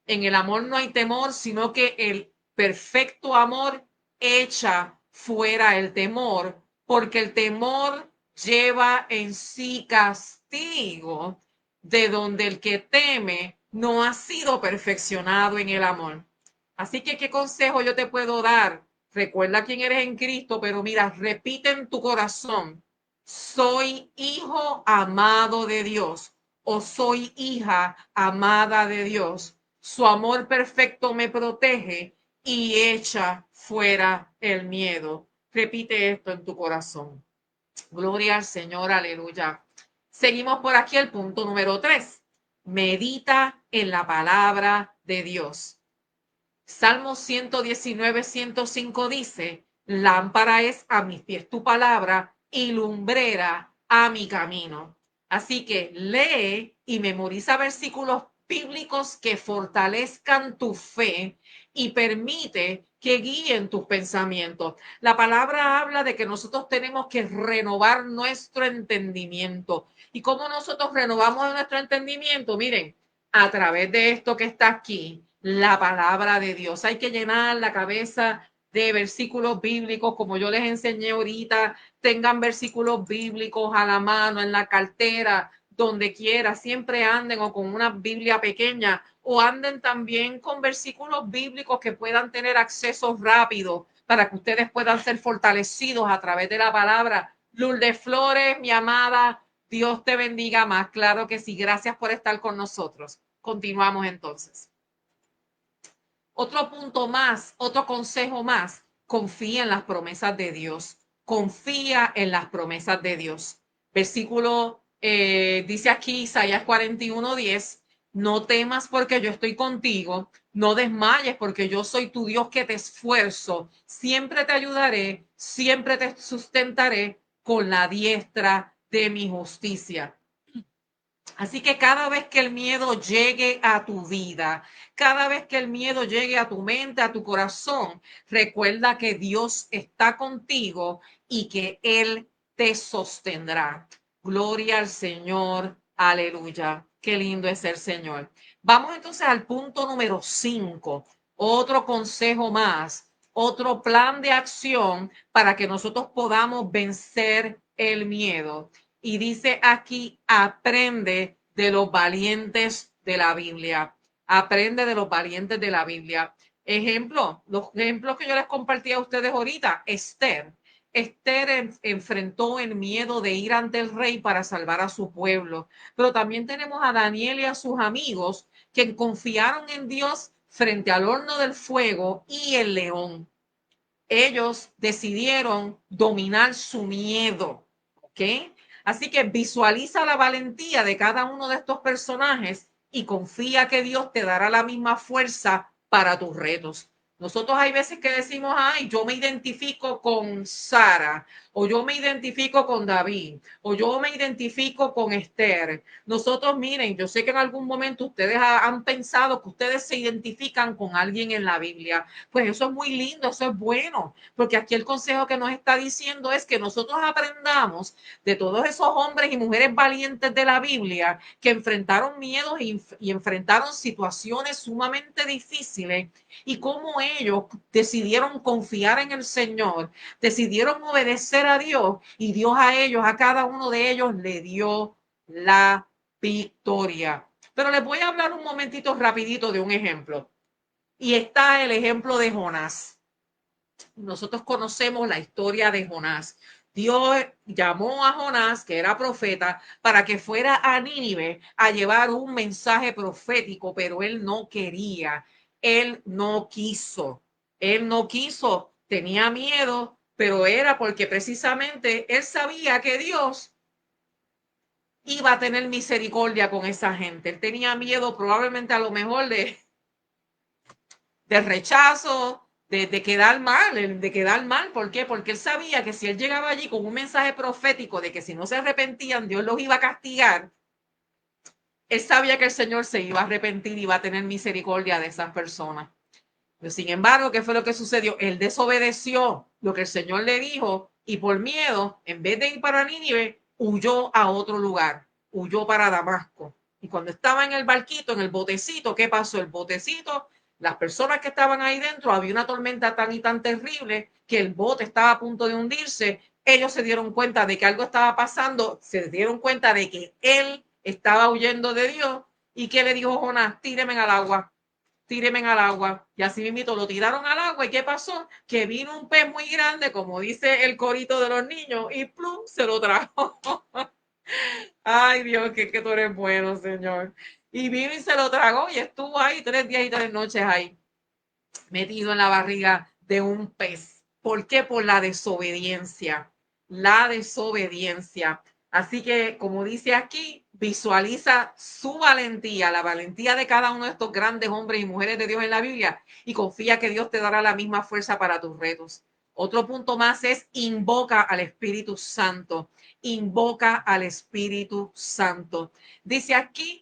En el amor no hay temor, sino que el perfecto amor echa fuera el temor, porque el temor lleva en sí castigo, de donde el que teme no ha sido perfeccionado en el amor. Así que, ¿qué consejo yo te puedo dar? Recuerda quién eres en Cristo, pero mira, repite en tu corazón, soy hijo amado de Dios o soy hija amada de Dios. Su amor perfecto me protege y echa fuera el miedo. Repite esto en tu corazón. Gloria al Señor, aleluya. Seguimos por aquí el punto número 3. Medita en la palabra de Dios. Salmo 119:105 dice, lámpara es a mis pies tu palabra y lumbrera a mi camino. Así que lee y memoriza versículos bíblicos que fortalezcan tu fe y permite que guíen tus pensamientos. La palabra habla de que nosotros tenemos que renovar nuestro entendimiento. ¿Y cómo nosotros renovamos nuestro entendimiento? Miren, a través de esto que está aquí, la palabra de Dios. Hay que llenar la cabeza de versículos bíblicos, como yo les enseñé ahorita. Tengan versículos bíblicos a la mano, en la cartera, donde quiera. Siempre anden o con una Biblia pequeña o anden también con versículos bíblicos que puedan tener acceso rápido para que ustedes puedan ser fortalecidos a través de la palabra. Lourdes Flores, mi amada, Dios te bendiga más. Claro que sí. Gracias por estar con nosotros. Continuamos entonces. Otro punto más, otro consejo más, confía en las promesas de Dios. Confía en las promesas de Dios. Versículo, dice aquí Isaías 41:10, no temas porque yo estoy contigo, no desmayes porque yo soy tu Dios que te esfuerzo, siempre te ayudaré, siempre te sustentaré con la diestra de mi justicia. Así que cada vez que el miedo llegue a tu vida, cada vez que el miedo llegue a tu mente, a tu corazón, recuerda que Dios está contigo y que Él te sostendrá. Gloria al Señor. Aleluya. Qué lindo es el Señor. Vamos entonces al punto número 5. Otro consejo más, otro plan de acción para que nosotros podamos vencer el miedo. Y dice aquí, aprende de los valientes de la Biblia. Aprende de los valientes de la Biblia. Ejemplo, los ejemplos que yo les compartí a ustedes ahorita, Esther. Esther enfrentó el miedo de ir ante el rey para salvar a su pueblo. Pero también tenemos a Daniel y a sus amigos que confiaron en Dios frente al horno del fuego y el león. Ellos decidieron dominar su miedo, ¿ok? Así que visualiza la valentía de cada uno de estos personajes y confía que Dios te dará la misma fuerza para tus retos. Nosotros hay veces que decimos, ay, yo me identifico con Sara, o yo me identifico con David, o yo me identifico con Esther. Nosotros, miren, yo sé que en algún momento ustedes han pensado que ustedes se identifican con alguien en la Biblia. Pues eso es muy lindo, eso es bueno, porque aquí el consejo que nos está diciendo es que nosotros aprendamos de todos esos hombres y mujeres valientes de la Biblia que enfrentaron miedos y enfrentaron situaciones sumamente difíciles y cómo ellos decidieron confiar en el Señor, decidieron obedecer a Dios y Dios a ellos, a cada uno de ellos le dio la victoria. Pero les voy a hablar un momentito rapidito de un ejemplo. Y está el ejemplo de Jonás. Nosotros conocemos la historia de Jonás. Dios llamó a Jonás, que era profeta, para que fuera a Nínive a llevar un mensaje profético, pero él no quería, él no quiso, él no quiso, tenía miedo, pero era porque precisamente él sabía que Dios iba a tener misericordia con esa gente. Él tenía miedo probablemente a lo mejor de rechazo, quedar mal, de quedar mal. ¿Por qué? Porque él sabía que si él llegaba allí con un mensaje profético de que si no se arrepentían, Dios los iba a castigar, él sabía que el Señor se iba a arrepentir y iba a tener misericordia de esas personas. Pero sin embargo, ¿qué fue lo que sucedió? Él desobedeció lo que el Señor le dijo y por miedo, en vez de ir para Nínive, huyó a otro lugar, huyó para Damasco. Y cuando estaba en el barquito, en el botecito, ¿qué pasó? El botecito, las personas que estaban ahí dentro, había una tormenta tan y tan terrible que el bote estaba a punto de hundirse. Ellos se dieron cuenta de que algo estaba pasando, se dieron cuenta de que él estaba huyendo de Dios. ¿Y qué le dijo Jonás? Tíreme al agua, tíreme al agua. Y así mismo lo tiraron al agua. ¿Y qué pasó? Que vino un pez muy grande, como dice el corito de los niños, y plum, se lo trajo. Ay, Dios, que tú eres bueno, Señor. Y vino y se lo tragó y estuvo ahí 3 días y 3 noches ahí, metido en la barriga de un pez. ¿Por qué? Por la desobediencia. La desobediencia. Así que, como dice aquí, visualiza su valentía, la valentía de cada uno de estos grandes hombres y mujeres de Dios en la Biblia y confía que Dios te dará la misma fuerza para tus retos. Otro punto más es invoca al Espíritu Santo. Invoca al Espíritu Santo. Dice aquí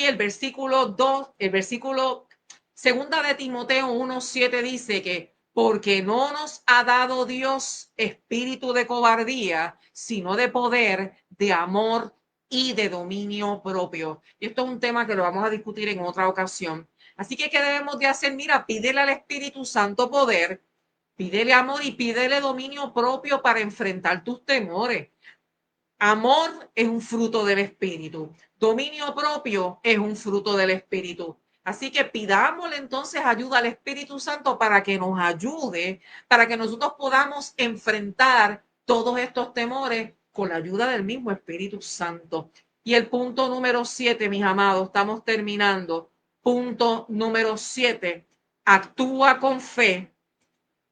el versículo 2, el versículo segunda de Timoteo 1:7 dice que porque no nos ha dado Dios espíritu de cobardía, sino de poder, de amor y de dominio propio. Y esto es un tema que lo vamos a discutir en otra ocasión. Así que, ¿qué debemos de hacer? Mira, pídele al Espíritu Santo poder, pídele amor y pídele dominio propio para enfrentar tus temores. Amor es un fruto del Espíritu. Dominio propio es un fruto del Espíritu. Así que pidámosle entonces ayuda al Espíritu Santo para que nos ayude, para que nosotros podamos enfrentar todos estos temores con la ayuda del mismo Espíritu Santo. Y el punto número 7, mis amados, estamos terminando. Punto número 7, actúa con fe,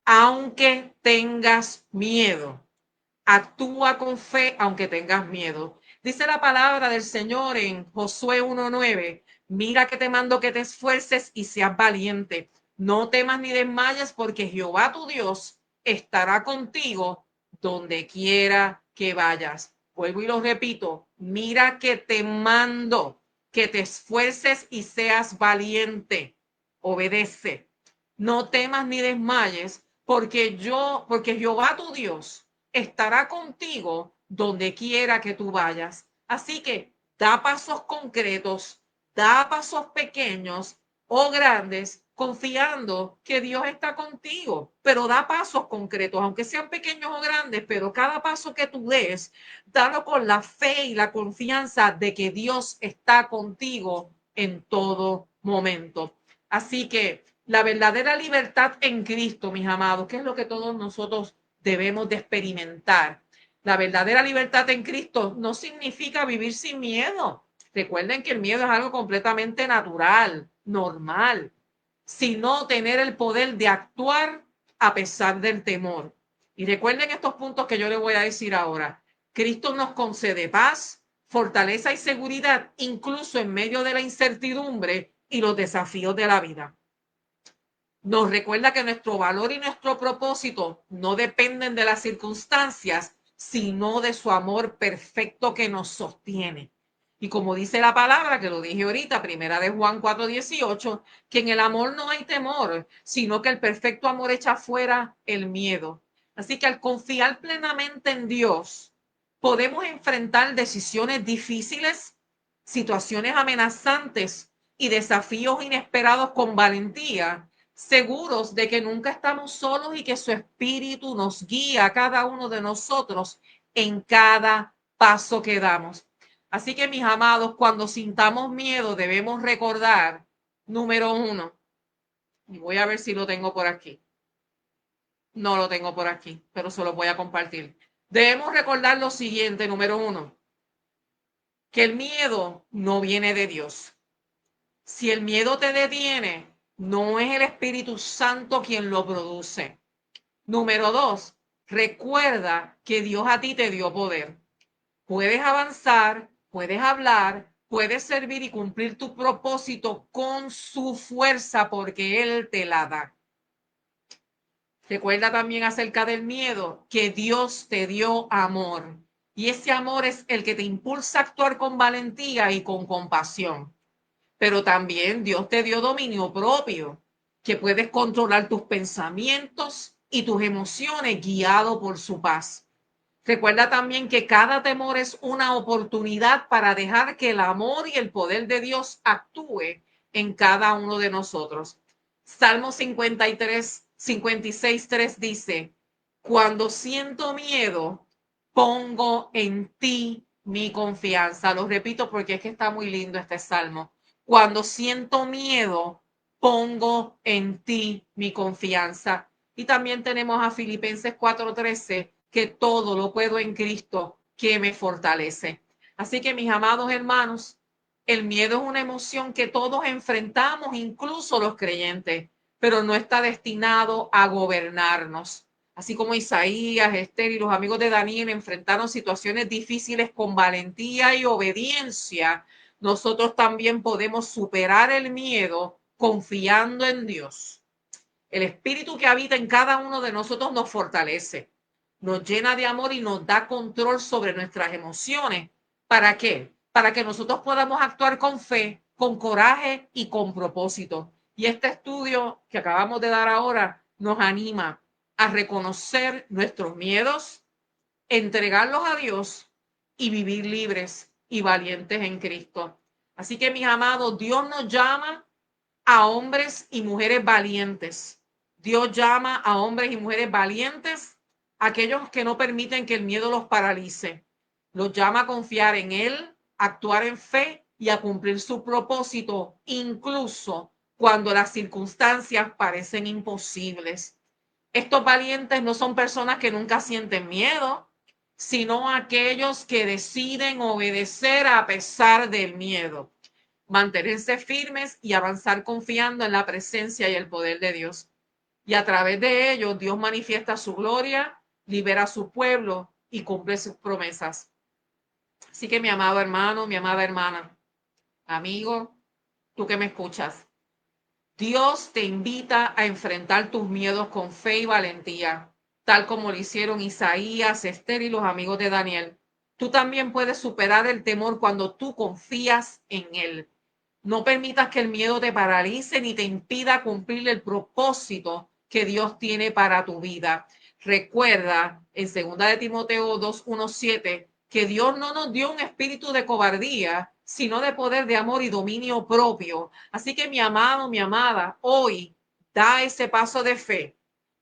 aunque tengas miedo. Actúa con fe aunque tengas miedo. Dice la palabra del Señor en Josué 1:9. Mira que te mando que te esfuerces y seas valiente. No temas ni desmayes porque Jehová tu Dios estará contigo donde quiera que vayas. Vuelvo y lo repito. Mira que te mando que te esfuerces y seas valiente. Obedece. No temas ni desmayes porque Jehová tu Dios estará contigo donde quiera que tú vayas. Así que da pasos concretos, da pasos pequeños o grandes, confiando que Dios está contigo, pero da pasos concretos, aunque sean pequeños o grandes, pero cada paso que tú des, dalo con la fe y la confianza de que Dios está contigo en todo momento. Así que la verdadera libertad en Cristo, mis amados, que es lo que todos nosotros debemos de experimentar. La verdadera libertad en Cristo no significa vivir sin miedo. Recuerden que el miedo es algo completamente natural, normal, sino tener el poder de actuar a pesar del temor. Y recuerden estos puntos que yo les voy a decir ahora. Cristo nos concede paz, fortaleza y seguridad, incluso en medio de la incertidumbre y los desafíos de la vida. Nos recuerda que nuestro valor y nuestro propósito no dependen de las circunstancias, sino de su amor perfecto que nos sostiene. Y como dice la palabra, que lo dije ahorita, primera de Juan 4:18, que en el amor no hay temor, sino que el perfecto amor echa fuera el miedo. Así que al confiar plenamente en Dios, podemos enfrentar decisiones difíciles, situaciones amenazantes y desafíos inesperados con valentía, seguros de que nunca estamos solos y que su espíritu nos guía a cada uno de nosotros en cada paso que damos. Así que, mis amados, cuando sintamos miedo, debemos recordar, número uno, y voy a ver si lo tengo por aquí. No lo tengo por aquí, pero se lo voy a compartir. Debemos recordar lo siguiente, número uno, que el miedo no viene de Dios. Si el miedo te detiene, no es el Espíritu Santo quien lo produce. Número dos, recuerda que Dios a ti te dio poder. Puedes avanzar, puedes hablar, puedes servir y cumplir tu propósito con su fuerza porque Él te la da. Recuerda también acerca del miedo que Dios te dio amor. Y ese amor es el que te impulsa a actuar con valentía y con compasión. Pero también Dios te dio dominio propio, que puedes controlar tus pensamientos y tus emociones guiado por su paz. Recuerda también que cada temor es una oportunidad para dejar que el amor y el poder de Dios actúe en cada uno de nosotros. Salmo 56:3 dice, cuando siento miedo, pongo en ti mi confianza. Lo repito porque es que está muy lindo este salmo. Cuando siento miedo, pongo en ti mi confianza. Y también tenemos a Filipenses 4:13, que todo lo puedo en Cristo que me fortalece. Así que, mis amados hermanos, el miedo es una emoción que todos enfrentamos, incluso los creyentes, pero no está destinado a gobernarnos. Así como Isaías, Esther y los amigos de Daniel enfrentaron situaciones difíciles con valentía y obediencia, nosotros también podemos superar el miedo confiando en Dios. El espíritu que habita en cada uno de nosotros nos fortalece, nos llena de amor y nos da control sobre nuestras emociones. ¿Para qué? Para que nosotros podamos actuar con fe, con coraje y con propósito. Y este estudio que acabamos de dar ahora nos anima a reconocer nuestros miedos, entregarlos a Dios y vivir libres y valientes en Cristo. Así que, mis amados, Dios nos llama a hombres y mujeres valientes. Dios llama a hombres y mujeres valientes, aquellos que no permiten que el miedo los paralice. Los llama a confiar en Él, a actuar en fe y a cumplir su propósito, incluso cuando las circunstancias parecen imposibles. Estos valientes no son personas que nunca sienten miedo, sino aquellos que deciden obedecer a pesar del miedo, mantenerse firmes y avanzar confiando en la presencia y el poder de Dios. Y a través de ellos, Dios manifiesta su gloria, libera a su pueblo y cumple sus promesas. Así que, mi amado hermano, mi amada hermana, amigo, tú que me escuchas, Dios te invita a enfrentar tus miedos con fe y valentía, tal como lo hicieron Isaías, Esther y los amigos de Daniel. Tú también puedes superar el temor cuando tú confías en Él. No permitas que el miedo te paralice ni te impida cumplir el propósito que Dios tiene para tu vida. Recuerda en 2 de Timoteo 2:17 que Dios no nos dio un espíritu de cobardía, sino de poder, de amor y dominio propio. Así que, mi amado, mi amada, hoy da ese paso de fe.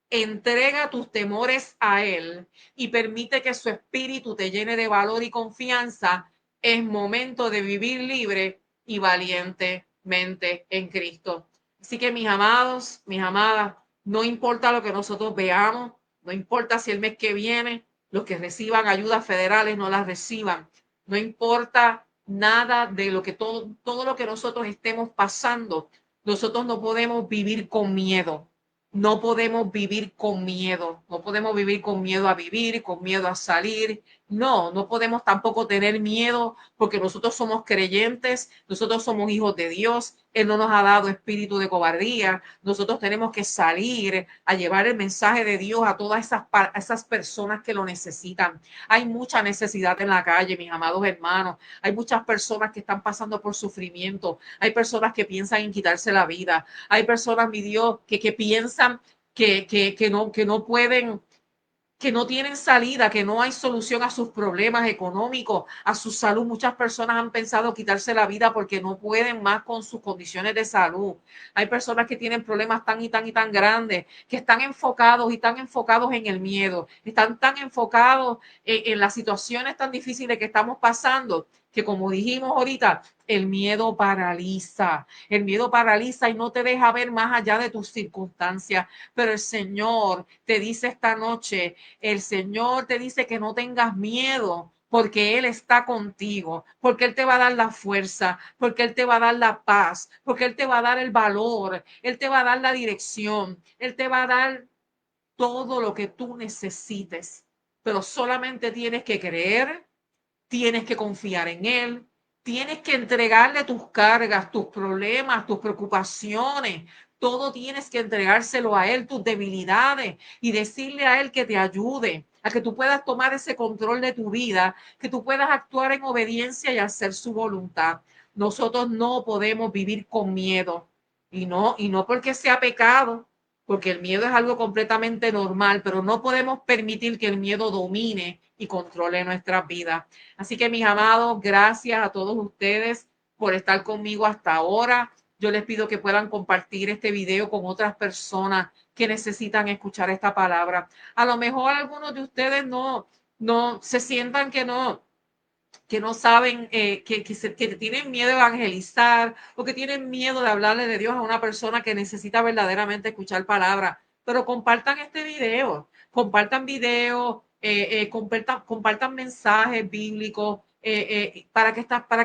Entrega tus temores a Él y permite que su espíritu te llene de valor y confianza. Es momento de vivir libre y valientemente en Cristo. Así que, mis amados, mis amadas, no importa lo que nosotros veamos, No importa si el mes que viene los que reciban ayudas federales no las reciban. No importa nada de lo que todo lo que nosotros estemos pasando. Nosotros no podemos vivir con miedo. No podemos vivir con miedo. No podemos vivir con miedo a vivir, con miedo a salir. No, no podemos tampoco tener miedo porque nosotros somos creyentes, nosotros somos hijos de Dios. Él no nos ha dado espíritu de cobardía. Nosotros tenemos que salir a llevar el mensaje de Dios a todas esas personas que lo necesitan. Hay mucha necesidad en la calle, mis amados hermanos. Hay muchas personas que están pasando por sufrimiento. Hay personas que piensan en quitarse la vida. Hay personas, mi Dios, que piensan que no pueden, que no tienen salida, que no hay solución a sus problemas económicos, a su salud. Muchas personas han pensado quitarse la vida porque no pueden más con sus condiciones de salud. Hay personas que tienen problemas tan y tan y tan grandes, que están enfocados y tan enfocados en el miedo, están tan enfocados en las situaciones tan difíciles que estamos pasando, que como dijimos ahorita, el miedo paraliza y no te deja ver más allá de tus circunstancias. Pero el Señor te dice esta noche, el Señor te dice que no tengas miedo porque Él está contigo, porque Él te va a dar la fuerza, porque Él te va a dar la paz, porque Él te va a dar el valor, Él te va a dar la dirección, Él te va a dar todo lo que tú necesites. Pero solamente tienes que creer, tienes que confiar en Él, tienes que entregarle tus cargas, tus problemas, tus preocupaciones. Todo tienes que entregárselo a Él, tus debilidades, y decirle a Él que te ayude, a que tú puedas tomar ese control de tu vida, que tú puedas actuar en obediencia y hacer su voluntad. Nosotros no podemos vivir con miedo, y no porque sea pecado, porque el miedo es algo completamente normal, pero no podemos permitir que el miedo domine y controle nuestras vidas. Así que mis amados, gracias a todos ustedes por estar conmigo hasta ahora. Yo les pido que puedan compartir este video con otras personas que necesitan escuchar esta palabra. A lo mejor algunos de ustedes no se sientan que no saben, que tienen miedo de evangelizar o que tienen miedo de hablarle de Dios a una persona que necesita verdaderamente escuchar palabra. Pero compartan videos, compartan mensajes bíblicos para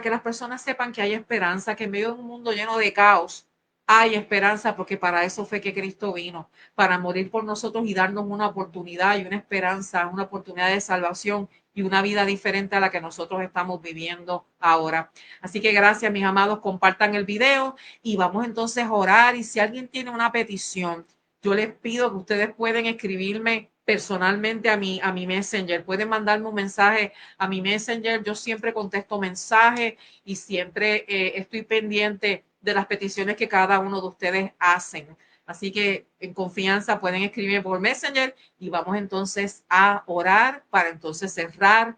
que las personas sepan que hay esperanza, que en medio de un mundo lleno de caos hay esperanza, porque para eso fue que Cristo vino, para morir por nosotros y darnos una oportunidad y una esperanza, una oportunidad de salvación y una vida diferente a la que nosotros estamos viviendo ahora. Así que gracias, mis amados, compartan el video y vamos entonces a orar. Y si alguien tiene una petición, yo les pido que ustedes pueden escribirme personalmente a mi Messenger. Pueden mandarme un mensaje a mi Messenger. Yo siempre contesto mensajes y siempre estoy pendiente de las peticiones que cada uno de ustedes hacen. Así que en confianza pueden escribir por Messenger y vamos entonces a orar para entonces cerrar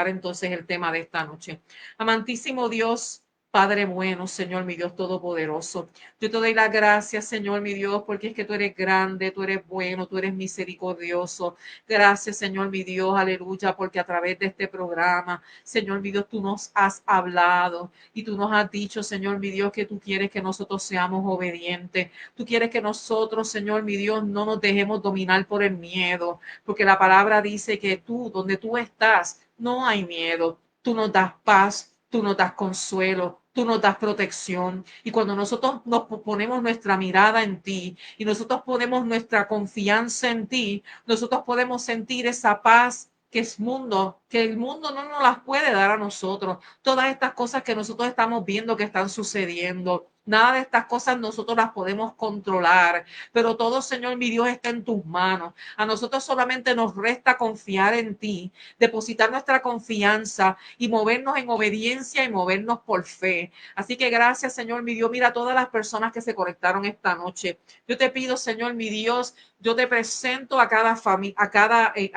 entonces el tema de esta noche. Amantísimo Dios, Padre bueno, Señor, mi Dios todopoderoso. Yo te doy las gracias, Señor, mi Dios, porque es que tú eres grande, tú eres bueno, tú eres misericordioso. Gracias, Señor, mi Dios, aleluya, porque a través de este programa, Señor, mi Dios, tú nos has hablado y tú nos has dicho, Señor, mi Dios, que tú quieres que nosotros seamos obedientes. Tú quieres que nosotros, Señor, mi Dios, no nos dejemos dominar por el miedo, porque la palabra dice que tú, donde tú estás, no hay miedo. Tú nos das paz, tú nos das consuelo, tú nos das protección. Y cuando nosotros nos ponemos nuestra mirada en ti y nosotros ponemos nuestra confianza en ti, nosotros podemos sentir esa paz que el mundo no nos las puede dar a nosotros. Todas estas cosas que nosotros estamos viendo que están sucediendo, nada de estas cosas nosotros las podemos controlar, pero todo, Señor, mi Dios, está en tus manos. A nosotros solamente nos resta confiar en ti, depositar nuestra confianza y movernos en obediencia y movernos por fe. Así que gracias, Señor, mi Dios. Mira a todas las personas que se conectaron esta noche. Yo te pido, Señor, mi Dios, yo te presento a cada familia, a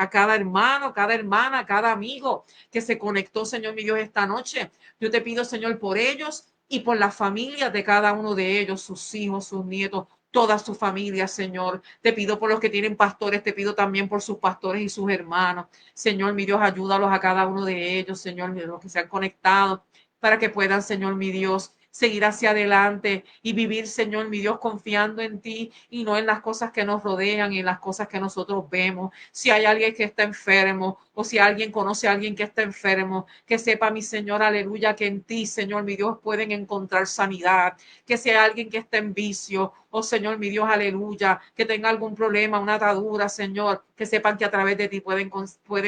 cada hermano, cada hermana, cada amigo que se conectó, Señor, mi Dios, esta noche. Yo te pido, Señor, por ellos y por las familias de cada uno de ellos, sus hijos, sus nietos, toda su familia, Señor. Te pido por los que tienen pastores, te pido también por sus pastores y sus hermanos. Señor, mi Dios, ayúdalos a cada uno de ellos, Señor, los que se han conectado, para que puedan, Señor, mi Dios, seguir hacia adelante y vivir, Señor, mi Dios, confiando en ti y no en las cosas que nos rodean y en las cosas que nosotros vemos. Si hay alguien que está enfermo o si alguien conoce a alguien que está enfermo, que sepa, mi Señor, aleluya, que en ti, Señor, mi Dios, pueden encontrar sanidad. Que sea alguien que está en vicio, oh Señor, mi Dios, aleluya, que tenga algún problema, una atadura, Señor, que sepan que a través de ti pueden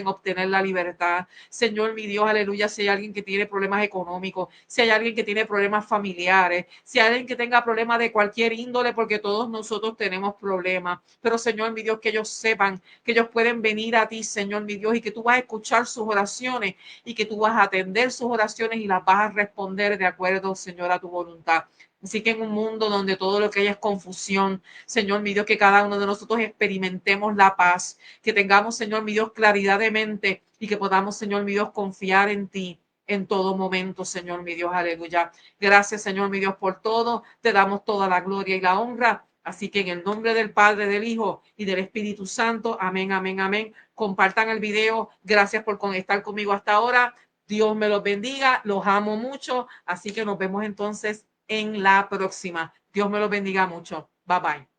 obtener la libertad. Señor, mi Dios, aleluya, si hay alguien que tiene problemas económicos, si hay alguien que tiene problemas familiares, si hay alguien que tenga problemas de cualquier índole, porque todos nosotros tenemos problemas, pero Señor, mi Dios, que ellos sepan que ellos pueden venir a ti, Señor, mi Dios, y que tú vas a escuchar sus oraciones y que tú vas a atender sus oraciones y las vas a responder de acuerdo, Señor, a tu voluntad. Así que en un mundo donde todo lo que hay es confusión, Señor, mi Dios, que cada uno de nosotros experimentemos la paz, que tengamos, Señor, mi Dios, claridad de mente y que podamos, Señor, mi Dios, confiar en ti en todo momento, Señor, mi Dios, aleluya. Gracias, Señor, mi Dios, por todo. Te damos toda la gloria y la honra. Así que en el nombre del Padre, del Hijo y del Espíritu Santo, amén, amén, amén. Compartan el video. Gracias por estar conmigo hasta ahora. Dios me los bendiga. Los amo mucho. Así que nos vemos entonces en la próxima. Dios me los bendiga mucho. Bye bye.